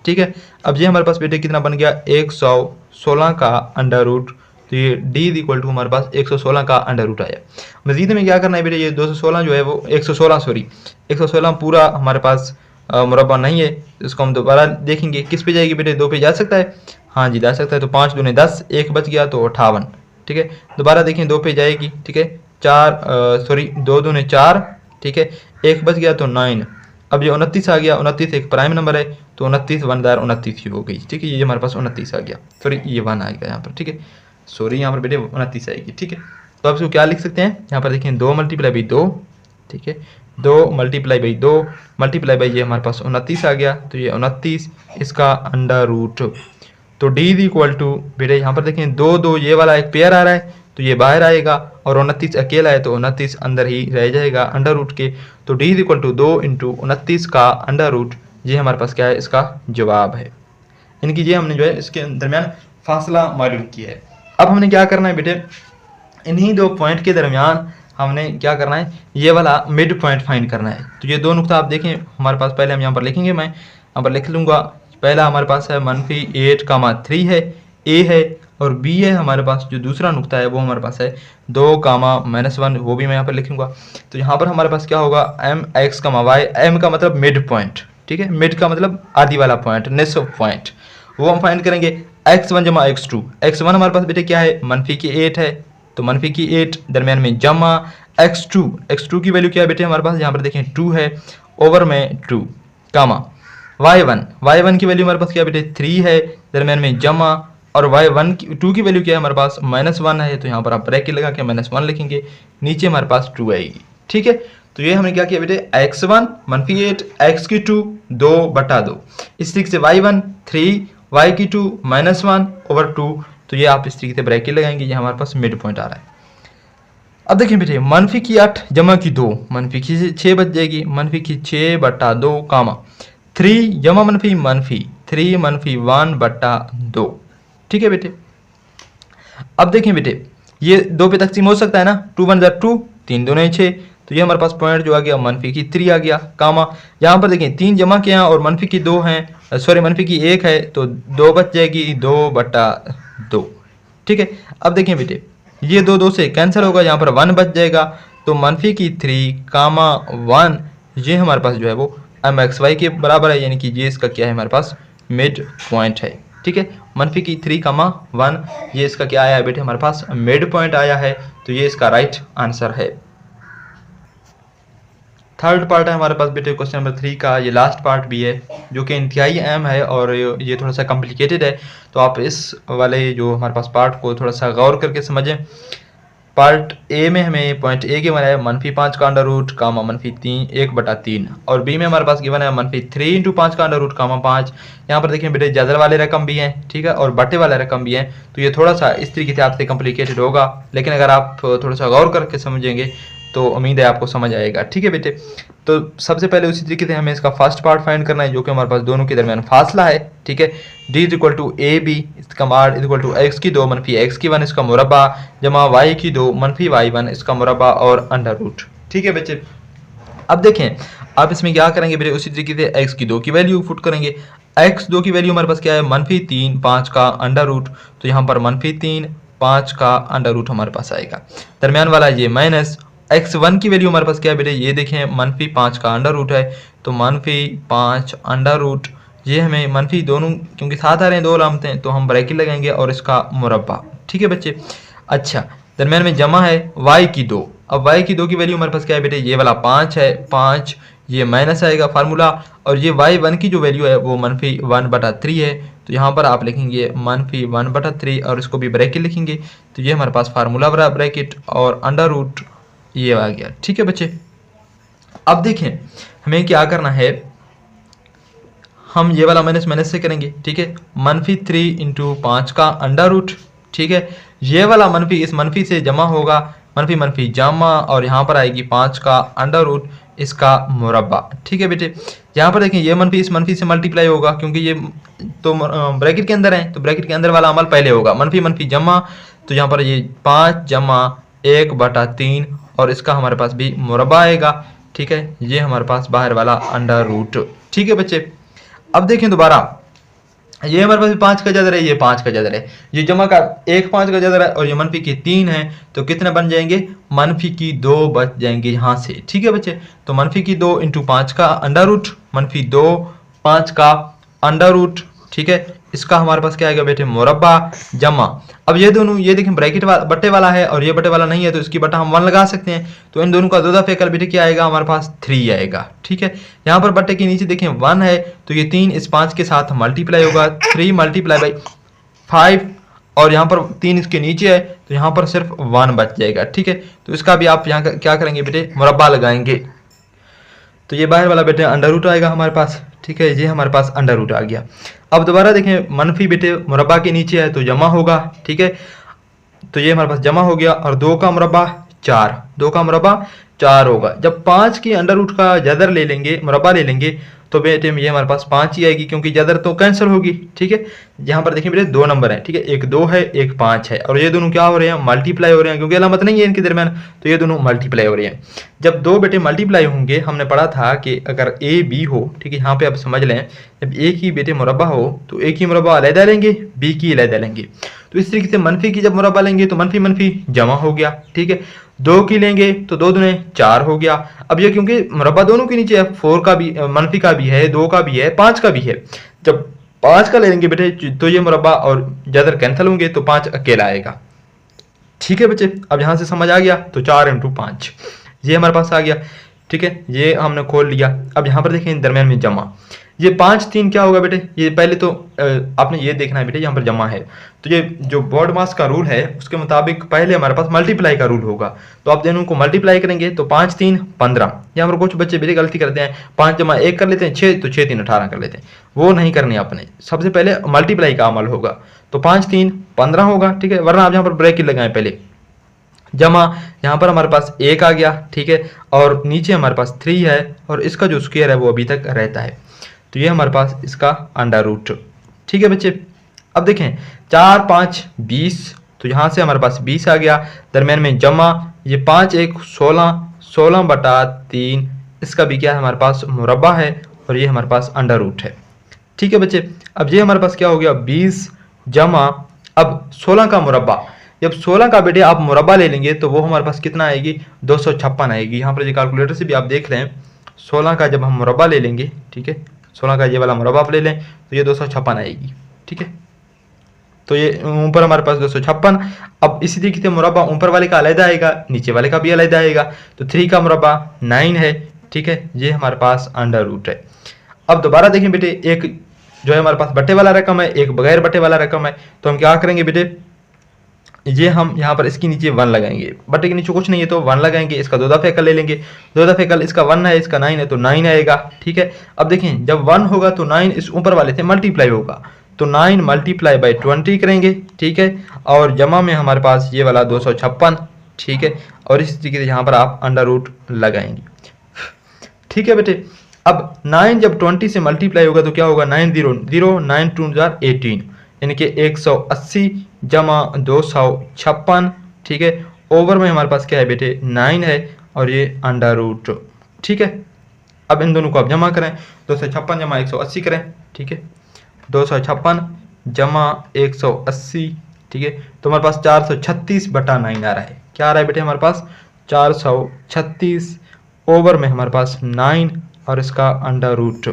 ठीक है, अब ये हमारे पास बेटे कितना बन गया 116 का अंडर रूट, तो ये d इक्वल टू हमारे पास 116 का अंडर रूट आया। मजीद में क्या करना है बेटे, ये 216 जो है वो 116 पूरा हमारे पास मुरब्बा नहीं है, इसको हम दोबारा देखेंगे किस पे जाएगी बेटे 2 पे जा सकता है, हाँ जी जा सकता है, तो 5 दूने 10, 1 बच गया तो 58। ठीक है, दोबारा देखें 2 पे जाएगी। ठीक है, 2 दूने 4। ठीक है, 1 बच गया तो 9। अब ये 29 आ गया, 29 एक प्राइम नंबर है, तो 29 1 दार 29 ही हो गई। ठीक है, ये हमारे पास 29 आ गया, सॉरी ये 1 आएगा यहाँ पर। ठीक है, सॉरी यहाँ पर बेटे 29 आएगी। ठीक है, तो अब इसको क्या लिख सकते हैं, यहाँ पर देखें 2 × 2। ठीक है, 2 × 2 मल्टीप्लाई बाई ये हमारे पास 29 आ गया, तो ये 29 इसका अंडर रूट, तो d इक्वल टू बेटे यहाँ पर देखें 2 2 ये वाला एक पेयर आ रहा है, तो ये बाहर आएगा, और 29 अकेला है तो 29 अंदर ही रह जाएगा अंडर रूट के, तो d इक्वल टू 2 × 29 का अंडर रूट, ये हमारे पास क्या है इसका जवाब है। इनकी ये हमने जो है इसके दरमियान फासला मालूम किया है। अब हमने क्या करना है बेटे, इन्हीं 2 पॉइंट के दरमियान हमने क्या करना है, ये वाला मिड पॉइंट फाइंड करना है। तो ये 2 नुक्ता आप देखें हमारे पास, पहले हम यहाँ पर लिखेंगे, मैं यहाँ पर लिख लूँगा। पहला हमारे पास है -8, 3 है, ए है, और बी है हमारे पास जो दूसरा नुक्ता है वो हमारे पास है 2, -1, वो भी मैं यहाँ पर लिखूंगा। तो यहाँ पर हमारे पास क्या होगा mx, y, m का मतलब मिड पॉइंट। ठीक है, मिड का मतलब आदि वाला पॉइंट, निसफ पॉइंट, वो हम फाइंड करेंगे। x1 जमा x2 हमारे पास बेटे क्या है -8 है, तो मनफी की 8, दरमियान में जमा x2 की वैल्यू क्या है बेटे हमारे पास, यहाँ पर देखें 2 है, ओवर में 2 कामा y1 की वैल्यू हमारे पास क्या बेटे 3 है, दरमियान में जमा, और y2 की वैल्यू क्या है हमारे पास -1 है, तो यहाँ पर आप ब्रैकेट लगा के -1 लिखेंगे, नीचे हमारे पास 2 आएगी। ठीक है, तो ये हमने क्या किया बेटे x1 -8 x की 2 2/2, इस तरीके से y1 3 y की 2 -1 ओवर 2, तो ये आप इस तरीके से ब्रैकेट लगाएंगे, ये हमारे पास मिड पॉइंट आ रहा है। अब देखें बेटे मनफी की 8 जमा की 2 मनफी की 6 बच जाएगी, मनफी की 6/2 कामा 3 जमा मनफी 3 -1/2। ठीक है बेटे, अब देखें बेटे ये 2 पे तकसीम हो सकता है ना, 2 1 2 3 2 6, तो ये हमारे पास पॉइंट जो आ गया मनफी की 3 आ गया कामा, यहाँ पर देखें 3 जमा किया और मनफी की 2 हैं, सॉरी मनफी की 1 है, तो 2 बच जाएगी 2/2। ठीक है, अब देखें बेटे ये 2 से कैंसिल होगा, यहाँ पर 1 बच जाएगा, तो मनफी की 3 कामा 1 ये हमारे पास जो है वो mxy के बराबर है, यानी कि ये इसका क्या है हमारे पास मिड पॉइंट है। ठीक है, मनफी की 3 कामा 1 ये इसका क्या आया है बेटे हमारे पास मिड पॉइंट आया है, तो ये इसका राइट आंसर है। थर्ड पार्ट है हमारे पास बेटे क्वेश्चन नंबर 3 का, ये लास्ट पार्ट भी है जो कि इंतहाई अहम है और ये थोड़ा सा कॉम्प्लिकेटेड है, तो आप इस वाले जो हमारे पास पार्ट को थोड़ा सा गौर करके समझें। पार्ट ए में हमें पॉइंट ए गिवन है -5 का अंडर रूट कामा -3 1/3, और बी में हमारे पास गिवन है -3 × 5 का अंडर रूट कामा 5। यहाँ पर देखिए बेटे जदर वाले रकम भी हैं, ठीक है, और बटे वाले रकम भी हैं, तो ये थोड़ा सा इस तरीके से आपसे कॉम्प्लिकेटेड होगा, लेकिन अगर आप थोड़ा सा गौर करके समझेंगे तो उम्मीद है आपको समझ आएगा। ठीक है बेटे, तो सबसे पहले उसी तरीके से हमें इसका फर्स्ट पार्ट फाइंड करना है, जो कि हमारे पास दोनों के दरमियान फासला है। ठीक है, d = AB, इसका मार x की 2 -x की 1 इसका मुरब्बा जमा y की 2 -y1 इसका मुरब्बा और अंडर रूट। ठीक है बच्चे, अब देखें आप इसमें क्या करेंगे बेटे, उसी तरीके से x की 2 की वैल्यू पुट करेंगे। x2 की वैल्यू हमारे पास क्या है -3 5 का अंडर रूट, तो यहाँ पर -3 5 का अंडर रूट हमारे पास आएगा, दरमियान वाला ये माइनस x1 की वैल्यू हमारे पास क्या है बेटे, ये देखें -5 का अंडर रूट है, तो -5 अंडर रूट, ये हमें मनफी दोनों क्योंकि साथ आ रहे हैं दो अलामतें, तो हम ब्रैकेट लगाएंगे और इसका मुरब्बा। ठीक है बच्चे, अच्छा दरमियान में जमा है y की 2, अब y की 2 की वैल्यू हमारे पास क्या है बेटे, ये वाला 5 है, 5 ये माइनस आएगा फार्मूला, और ये y1 की जो वैल्यू है वो -1/3 है, तो यहाँ पर आप लिखेंगे -1/3 और इसको भी ब्रैकेट लिखेंगे, तो ये हमारे पास फार्मूला वाला ब्रैकेट और अंडर रूट ये आ गया। ठीक है बच्चे, अब देखें हमें क्या करना है, हम ये वाला माइनस से करेंगे। ठीक है, -3 × 5 का अंडर रूट, ठीक है, ये वाला मनफी इस मनफी से जमा होगा, मनफी जमा, और यहाँ पर आएगी 5 का अंडर रूट इसका मुरब्बा। ठीक है बेटे, यहाँ पर देखें ये मनफी इस मनफी से मल्टीप्लाई होगा, क्योंकि ये तो ब्रैकेट के अंदर है, तो ब्रैकेट के अंदर वाला अमल पहले होगा, मनफी जमा, तो यहाँ पर ये 5 जमा 1/3 और इसका हमारे पास भी मुरब्बा आएगा। ठीक है, ये हमारे पास बाहर वाला अंडर रूट। ठीक है बच्चे, अब देखें दोबारा, ये हमारे पास 5 का जदर है, ये 5 का जदर है, ये जमा का 1 5 का जदर है, और ये मनफी की 3 है, तो कितने बन जाएंगे, मनफी की 2 बच जाएंगे यहाँ से। ठीक है बच्चे, तो मनफी की 2 × 5 का अंडर रूट, -2 5 का अंडर रूट, ठीक है, इसका हमारे पास क्या आएगा बेटे, मुरब्बा जमा, अब ये दोनों ये देखें ब्रैकेट वाला बट्टे वाला है और ये बट्टे वाला नहीं है, तो इसकी बट्टा हम 1 लगा सकते हैं, तो इन दोनों का दो दफे कल बेटे क्या आएगा हमारे पास 3 आएगा। ठीक है, यहाँ पर बट्टे के नीचे देखें 1 है, तो ये 3 इस 5 के साथ मल्टीप्लाई होगा, 3 × 5, और यहाँ पर 3 इसके नीचे है, तो यहाँ पर सिर्फ 1 बच जाएगा। ठीक है, तो इसका भी आप यहाँ क्या करेंगे बेटे, मुरब्बा लगाएंगे, तो ये बाहर वाला बेटे अंडर रूट आएगा हमारे पास। ठीक है, ये हमारे पास अंडर रूट आ गया। अब दोबारा देखें मनफी बेटे मुरब्बा के नीचे है, तो जमा होगा। ठीक है, तो ये हमारे पास जमा हो गया, और 2 का मुरब्बा 4, 2 का मुरब्बा 4 होगा। जब 5 की अंडर रूट का जदर ले लेंगे, मुरब्बा ले लेंगे, तो बेटे ये हमारे पास 5 ही आएगी, क्योंकि जदर तो कैंसिल होगी। ठीक है, यहाँ पर देखिए बेटे 2 नंबर है, ठीक है, एक 2 है एक 5 है, और ये दोनों क्या हो रहे हैं, मल्टीप्लाई हो रहे हैं, क्योंकि अलामत नहीं है इनके दरमियान, तो ये दोनों मल्टीप्लाई हो रहे हैं। जब 2 बेटे मल्टीप्लाई होंगे, हमने पढ़ा था कि अगर ए बी हो, ठीक है, यहाँ पे आप समझ लें, जब ए की बेटे मुरब्बा हो तो ए की मुरब्बा अलहदा लेंगे, बी की अलहदा लेंगे, तो इस तरीके से मनफी की जब मुरब्बा लेंगे तो मनफी जमा हो गया। ठीक है, 2 की लेंगे तो 2 दूने 4 हो गया। अब ये क्योंकि मुरब्बा दोनों के नीचे है, 4 का भी मनफी का भी है, 2 का भी है, 5 का भी है, जब 5 का ले लेंगे बेटे तो ये मुरब्बा और जदर कैंसिल होंगे, तो 5 अकेला आएगा। ठीक है बच्चे, अब यहाँ से समझ आ गया तो 4 × 5 ये हमारे पास आ गया। ठीक है, ये हमने खोल लिया। अब यहाँ पर देखें दरम्यान में जमा, ये 5 3 क्या होगा बेटे, ये पहले तो आपने ये देखना है बेटे यहाँ पर जमा है, तो ये जो बोर्ड मास का रूल है उसके मुताबिक पहले हमारे पास मल्टीप्लाई का रूल होगा, तो आप दोनों को मल्टीप्लाई करेंगे तो 5 3 15। यहाँ पर कुछ बच्चे बेटे गलती करते हैं, 5 जमा 1 कर लेते हैं 6, तो 6 3 18 कर लेते हैं, वो नहीं करनी आपने, सबसे पहले मल्टीप्लाई का अमल होगा, तो 5 3 15 होगा। ठीक है, वरना आप यहाँ पर ब्रैकेट लगाएं पहले, जमा यहाँ पर हमारे पास 1 आ गया। ठीक है, और नीचे हमारे पास 3 है और इसका जो स्क्वायर है वो अभी तक रहता है, तो ये हमारे पास इसका अंडर रूट। ठीक है बच्चे, अब देखें 4 5 20, तो यहाँ से हमारे पास 20 आ गया, दरम्यान में जमा, ये 5 1 16, 16/3, इसका भी क्या है हमारे पास मुरब्बा है और ये हमारे पास अंडर रूट है। ठीक है बच्चे, अब ये हमारे पास क्या हो गया 20 जमा, अब 16 का मुरब्बा, जब 16 का बेटे आप मुरब्बा ले लेंगे तो वो हमारे पास कितना आएगी 256 आएगी। यहाँ पर ये कैलकुलेटर से भी आप देख लें, 16 का जब हम मुरब्बा ले लेंगे, ठीक है 16 का ये वाला मुरब्बा आप ले लें तो ये 256 आएगी। ठीक है, तो ये ऊपर हमारे पास 256। अब इसी तरीके से मुरब्बा ऊपर वाले का अलग आएगा, नीचे वाले का भी अलग आएगा, तो 3 का मुरब्बा 9 है। ठीक है, ये हमारे पास अंडर रूट है। अब दोबारा देखें बेटे, एक जो है हमारे पास बट्टे वाला रकम है, एक बगैर बट्टे वाला रकम है, तो हम क्या करेंगे बेटे, ये हम यहाँ पर इसके नीचे 1 लगाएंगे, बट्टे के नीचे कुछ नहीं है तो 1 लगाएंगे, इसका 2 दफे कल ले लेंगे, 2 दफे कल, इसका 1 है इसका 9 है तो 9 आएगा। ठीक है, अब देखें जब 1 होगा तो 9 इस ऊपर वाले से मल्टीप्लाई होगा, तो 9 मल्टीप्लाई बाई 20 करेंगे। ठीक है, और जमा में हमारे पास ये वाला 256। ठीक है, और इस तरीके से यहाँ पर आप अंडर रूट लगाएंगे। ठीक है बेटे, अब 9 जब 20 से मल्टीप्लाई होगा तो क्या होगा 9 0 0, 9 2 18, यानी कि 180 जमा 256। ठीक है, ओवर में हमारे पास क्या है बेटे 9 है और ये अंडर रूट। ठीक है, अब इन दोनों को आप जमा करें, 256 जमा 180 करें। ठीक है, 256 जमा 180। ठीक है, तो हमारे पास 436/9 आ रहा है। क्या आ रहा है बेटे हमारे पास 436, ओवर में हमारे पास 9 और इसका अंडर रूट।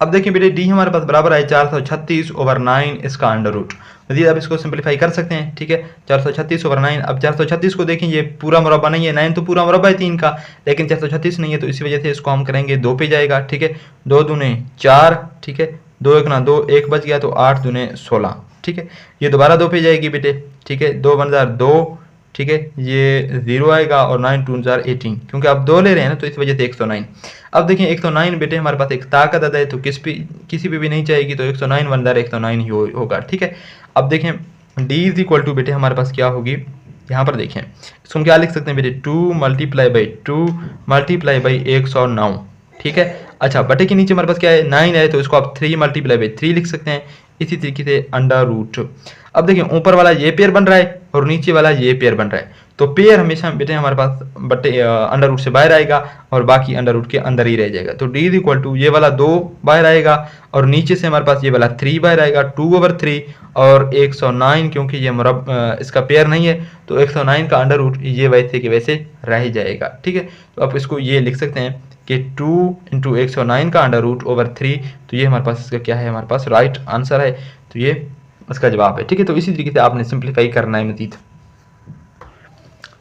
अब देखिए बेटे डी हमारे पास बराबर है 436/9 इसका अंडर रूट। मजीद आप इसको सिंपलीफाई कर सकते हैं। ठीक है, 436/9। अब 436 को देखें, ये पूरा मुरब्बा नहीं है, 9 तो पूरा मुरब्बा है 3 का, लेकिन 436 नहीं है, तो इसी वजह से इसको हम करेंगे 2 पे जाएगा। ठीक है, 2 दूने 4, ठीक है 2 1 ना 2, 1 बच गया, तो 8 दूने 16। ठीक है, ये दोबारा 2 पे जाएगी बेटे। ठीक है, 2 1 2, ठीक है ये 0 आएगा, और 9 2 18, क्योंकि आप 2 ले रहे हैं ना तो इस वजह से 109। अब देखिए 109 बेटे हमारे पास एक ताकत अदा है, तो किसी पे भी नहीं चाहिएगी, तो 109 1 109 ही होगा। ठीक है, अब देखें d इज इक्वल टू बेटे हमारे पास क्या होगी, यहाँ पर देखें इसको हम क्या लिख सकते हैं बेटे 2 मल्टीप्लाई बाई 2 मल्टीप्लाई बाई 109। ठीक है, अच्छा बटे के नीचे हमारे पास क्या है 9 है, तो इसको आप 3 मल्टीप्लाई बाई 3 लिख सकते हैं। इसी तरीके से अंडर रूट। अब देखिए ऊपर वाला ये पेयर बन रहा है और नीचे वाला ये पेयर बन रहा है, तो पेयर हमेशा बेटे हमारे पास बटे अंडर रूट से बाहर आएगा और बाकी अंडर रूट के अंदर ही रह जाएगा। तो d इज इक्वल टू ये वाला 2 बाहर आएगा और नीचे से हमारे पास ये वाला 3 बाहर आएगा, 2/3 और 109, क्योंकि ये इसका पेयर नहीं है तो 109 का अंडर रूट ये वैसे के वैसे रह जाएगा। ठीक है, तो आप इसको ये लिख सकते हैं कि 2 × 109 का अंडर रूट ओवर 3, तो ये हमारे पास इसका क्या है, हमारे पास राइट आंसर है, तो ये इसका जवाब है। ठीक है, तो इसी तरीके से आपने सिंप्लीफाई करना है मजीद।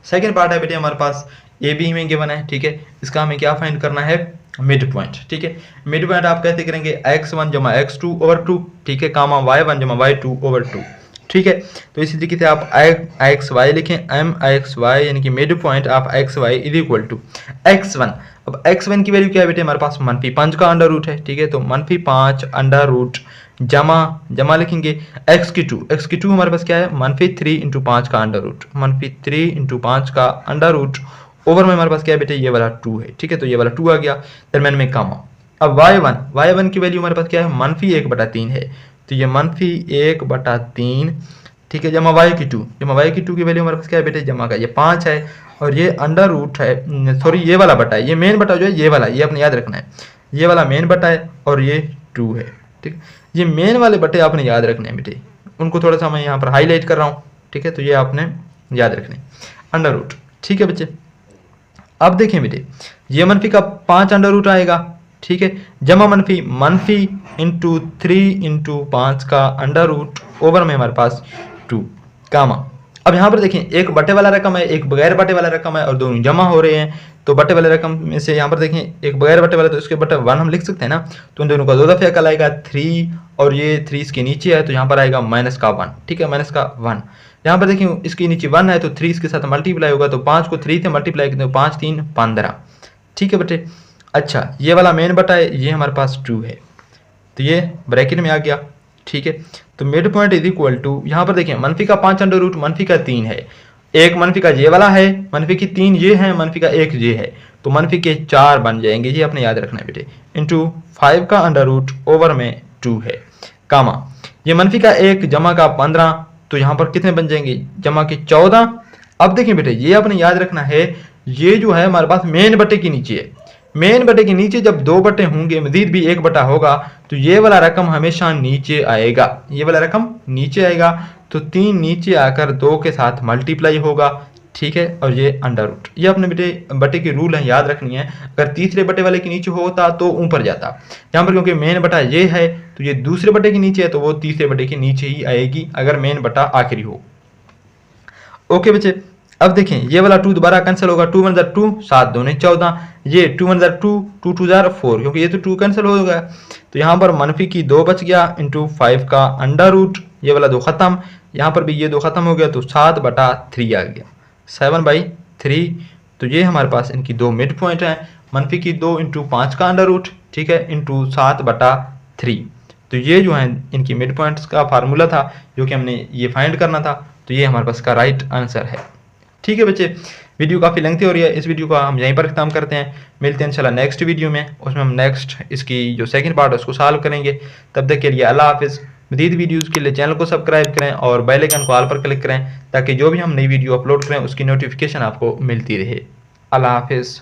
सेकेंड पार्ट है बेटे हमारे पास ए बी में गिवन है। ठीक है, इसका हमें क्या फाइंड करना है, मिड पॉइंट। ठीक है, मिड पॉइंट आप कैसे करेंगे, x1 जमा x2/2, ठीक है कामा y1 जमा y2/2। ठीक है, तो इसी तरीके से आप xy लिखें, mxy यानी कि mid point of xy is equal to x1। अब x1 की वैल्यू क्या है बेटे हमारे पास -5 का अंडर रूट है। ठीक है, तो -5 अंडर रूट जमा लिखेंगे x की 2 हमारे पास क्या है -3 × 5 का अंडर रूट, -3 × 5 का अंडर रूट, ओवर में हमारे पास क्या है बेटे ये वाला 2 है। ठीक है, तो ये वाला 2 आ गया, दरम्यान में कामा। अब y1 की वैल्यू हमारे पास क्या है -1/3 है, तो ये -1/3। ठीक है, जमा y की 2 की वैल्यू हमारे पास क्या है बेटे जमा का ये 5 है, और ये अंडर रूट है, सॉरी ये वाला बटा है, ये मेन बटा जो है ये वाला, ये आपने याद रखना है, ये वाला मेन बटा है और ये 2 है। ठीक, ये मेन वाले बटे आपने याद रखने हैं बेटे, उनको थोड़ा सा मैं यहाँ पर हाईलाइट कर रहा हूँ। ठीक है, तो ये आपने याद रखने अंडर रूट। ठीक है बच्चे, अब देखें बेटे ये मनफी का 5 अंडर रूट आएगा। ठीक है, जमा मनफी × 3 × 5 का अंडर रूट, ओवर में हमारे पास 2 कामा। अब यहाँ पर देखें एक बटे वाला रकम है, एक बगैर बटे वाला रकम है और दोनों जमा हो रहे हैं। तो बटे वाले रकम में से यहाँ पर देखें एक बगैर बटे वाला, तो इसके बटे 1 हम लिख सकते हैं ना। तो इन दोनों का 2 दफ़े कल आएगा 3 और ये 3 इसके नीचे है तो यहाँ पर आएगा माइनस का 1। ठीक है, माइनस का 1। यहाँ पर देखिए इसके नीचे 1 है तो 3 इसके साथ मल्टीप्लाई होगा, तो 5 को 3 से मल्टीप्लाई करते हैं, 5 3 15। ठीक है बेटे। अच्छा, ये वाला मेन बटा है, ये हमारे पास 2 है तो ये ब्रैकेट में आ गया। ठीक है, तो mid point is equal to, यहाँ पर देखिए मनफी का 5 अंडर रूट मनफी का 3 है, एक मनफी का ये वाला है, मनफी की 3 ये है, मनफी का 1 ये है, तो मनफी के 4 बन जाएंगे, ये अपने याद रखना है बेटे। इंटू 5 का अंडर रूट ओवर में 2 है, कामा ये मनफी का 1 जमा का 15, तो यहाँ पर कितने बन जाएंगे, जमा के 14। अब देखिए बेटे ये अपने याद रखना है, ये जो है हमारे पास मेन बटे के नीचे है, मेन बटे के नीचे जब 2 बटे होंगे मजीद भी 1 बटा होगा तो ये वाला रकम हमेशा नीचे आएगा, ये वाला रकम नीचे आएगा, तो 3 नीचे आकर 2 के साथ मल्टीप्लाई होगा। ठीक है, और ये अंडर रूट, ये अपने बटे के रूल है, याद रखनी है। अगर तीसरे बटे वाले के नीचे होता तो ऊपर जाता, यहाँ पर क्योंकि मेन बटा ये है तो ये दूसरे बटे के नीचे है तो वो तीसरे बटे के नीचे ही आएगी अगर मेन बटा आखिरी हो। ओके बच्चे, अब देखें ये वाला 2 दोबारा कैंसिल होगा, 2 1 2 7 2 14, ये 2 1 2 2 2 4, क्योंकि ये तो 2 कैंसिल हो गया, तो यहाँ पर मनफी की 2 बच गया इंटू 5 का अंडर रूट, ये वाला 2 खत्म, यहाँ पर भी ये 2 खत्म हो गया, तो 7/3 आ गया, 7/3। तो ये हमारे पास इनकी 2 मिड पॉइंट हैं, मनफी की 2 इंटू 5 का अंडर रूट, ठीक है, इंटू 7/3। तो ये जो है इनकी मिड पॉइंट्स का फार्मूला था जो कि हमने ये फाइंड करना था, तो ये हमारे पास का राइट आंसर है। ठीक है बच्चे, वीडियो काफ़ी लेंथी हो रही है, इस वीडियो का हम यहीं पर खत्म करते हैं, मिलते हैं इंशाल्लाह नेक्स्ट वीडियो में, उसमें हम नेक्स्ट इसकी जो सेकंड पार्ट है उसको सॉल्व करेंगे। तब तक के लिए अल्लाह हाफिज़। मज़ीद वीडियोस के लिए चैनल को सब्सक्राइब करें और बेल आइकन को ऑल पर क्लिक करें ताकि जो भी हम नई वीडियो अपलोड करें उसकी नोटिफिकेशन आपको मिलती रहे। अल्लाह हाफिज़।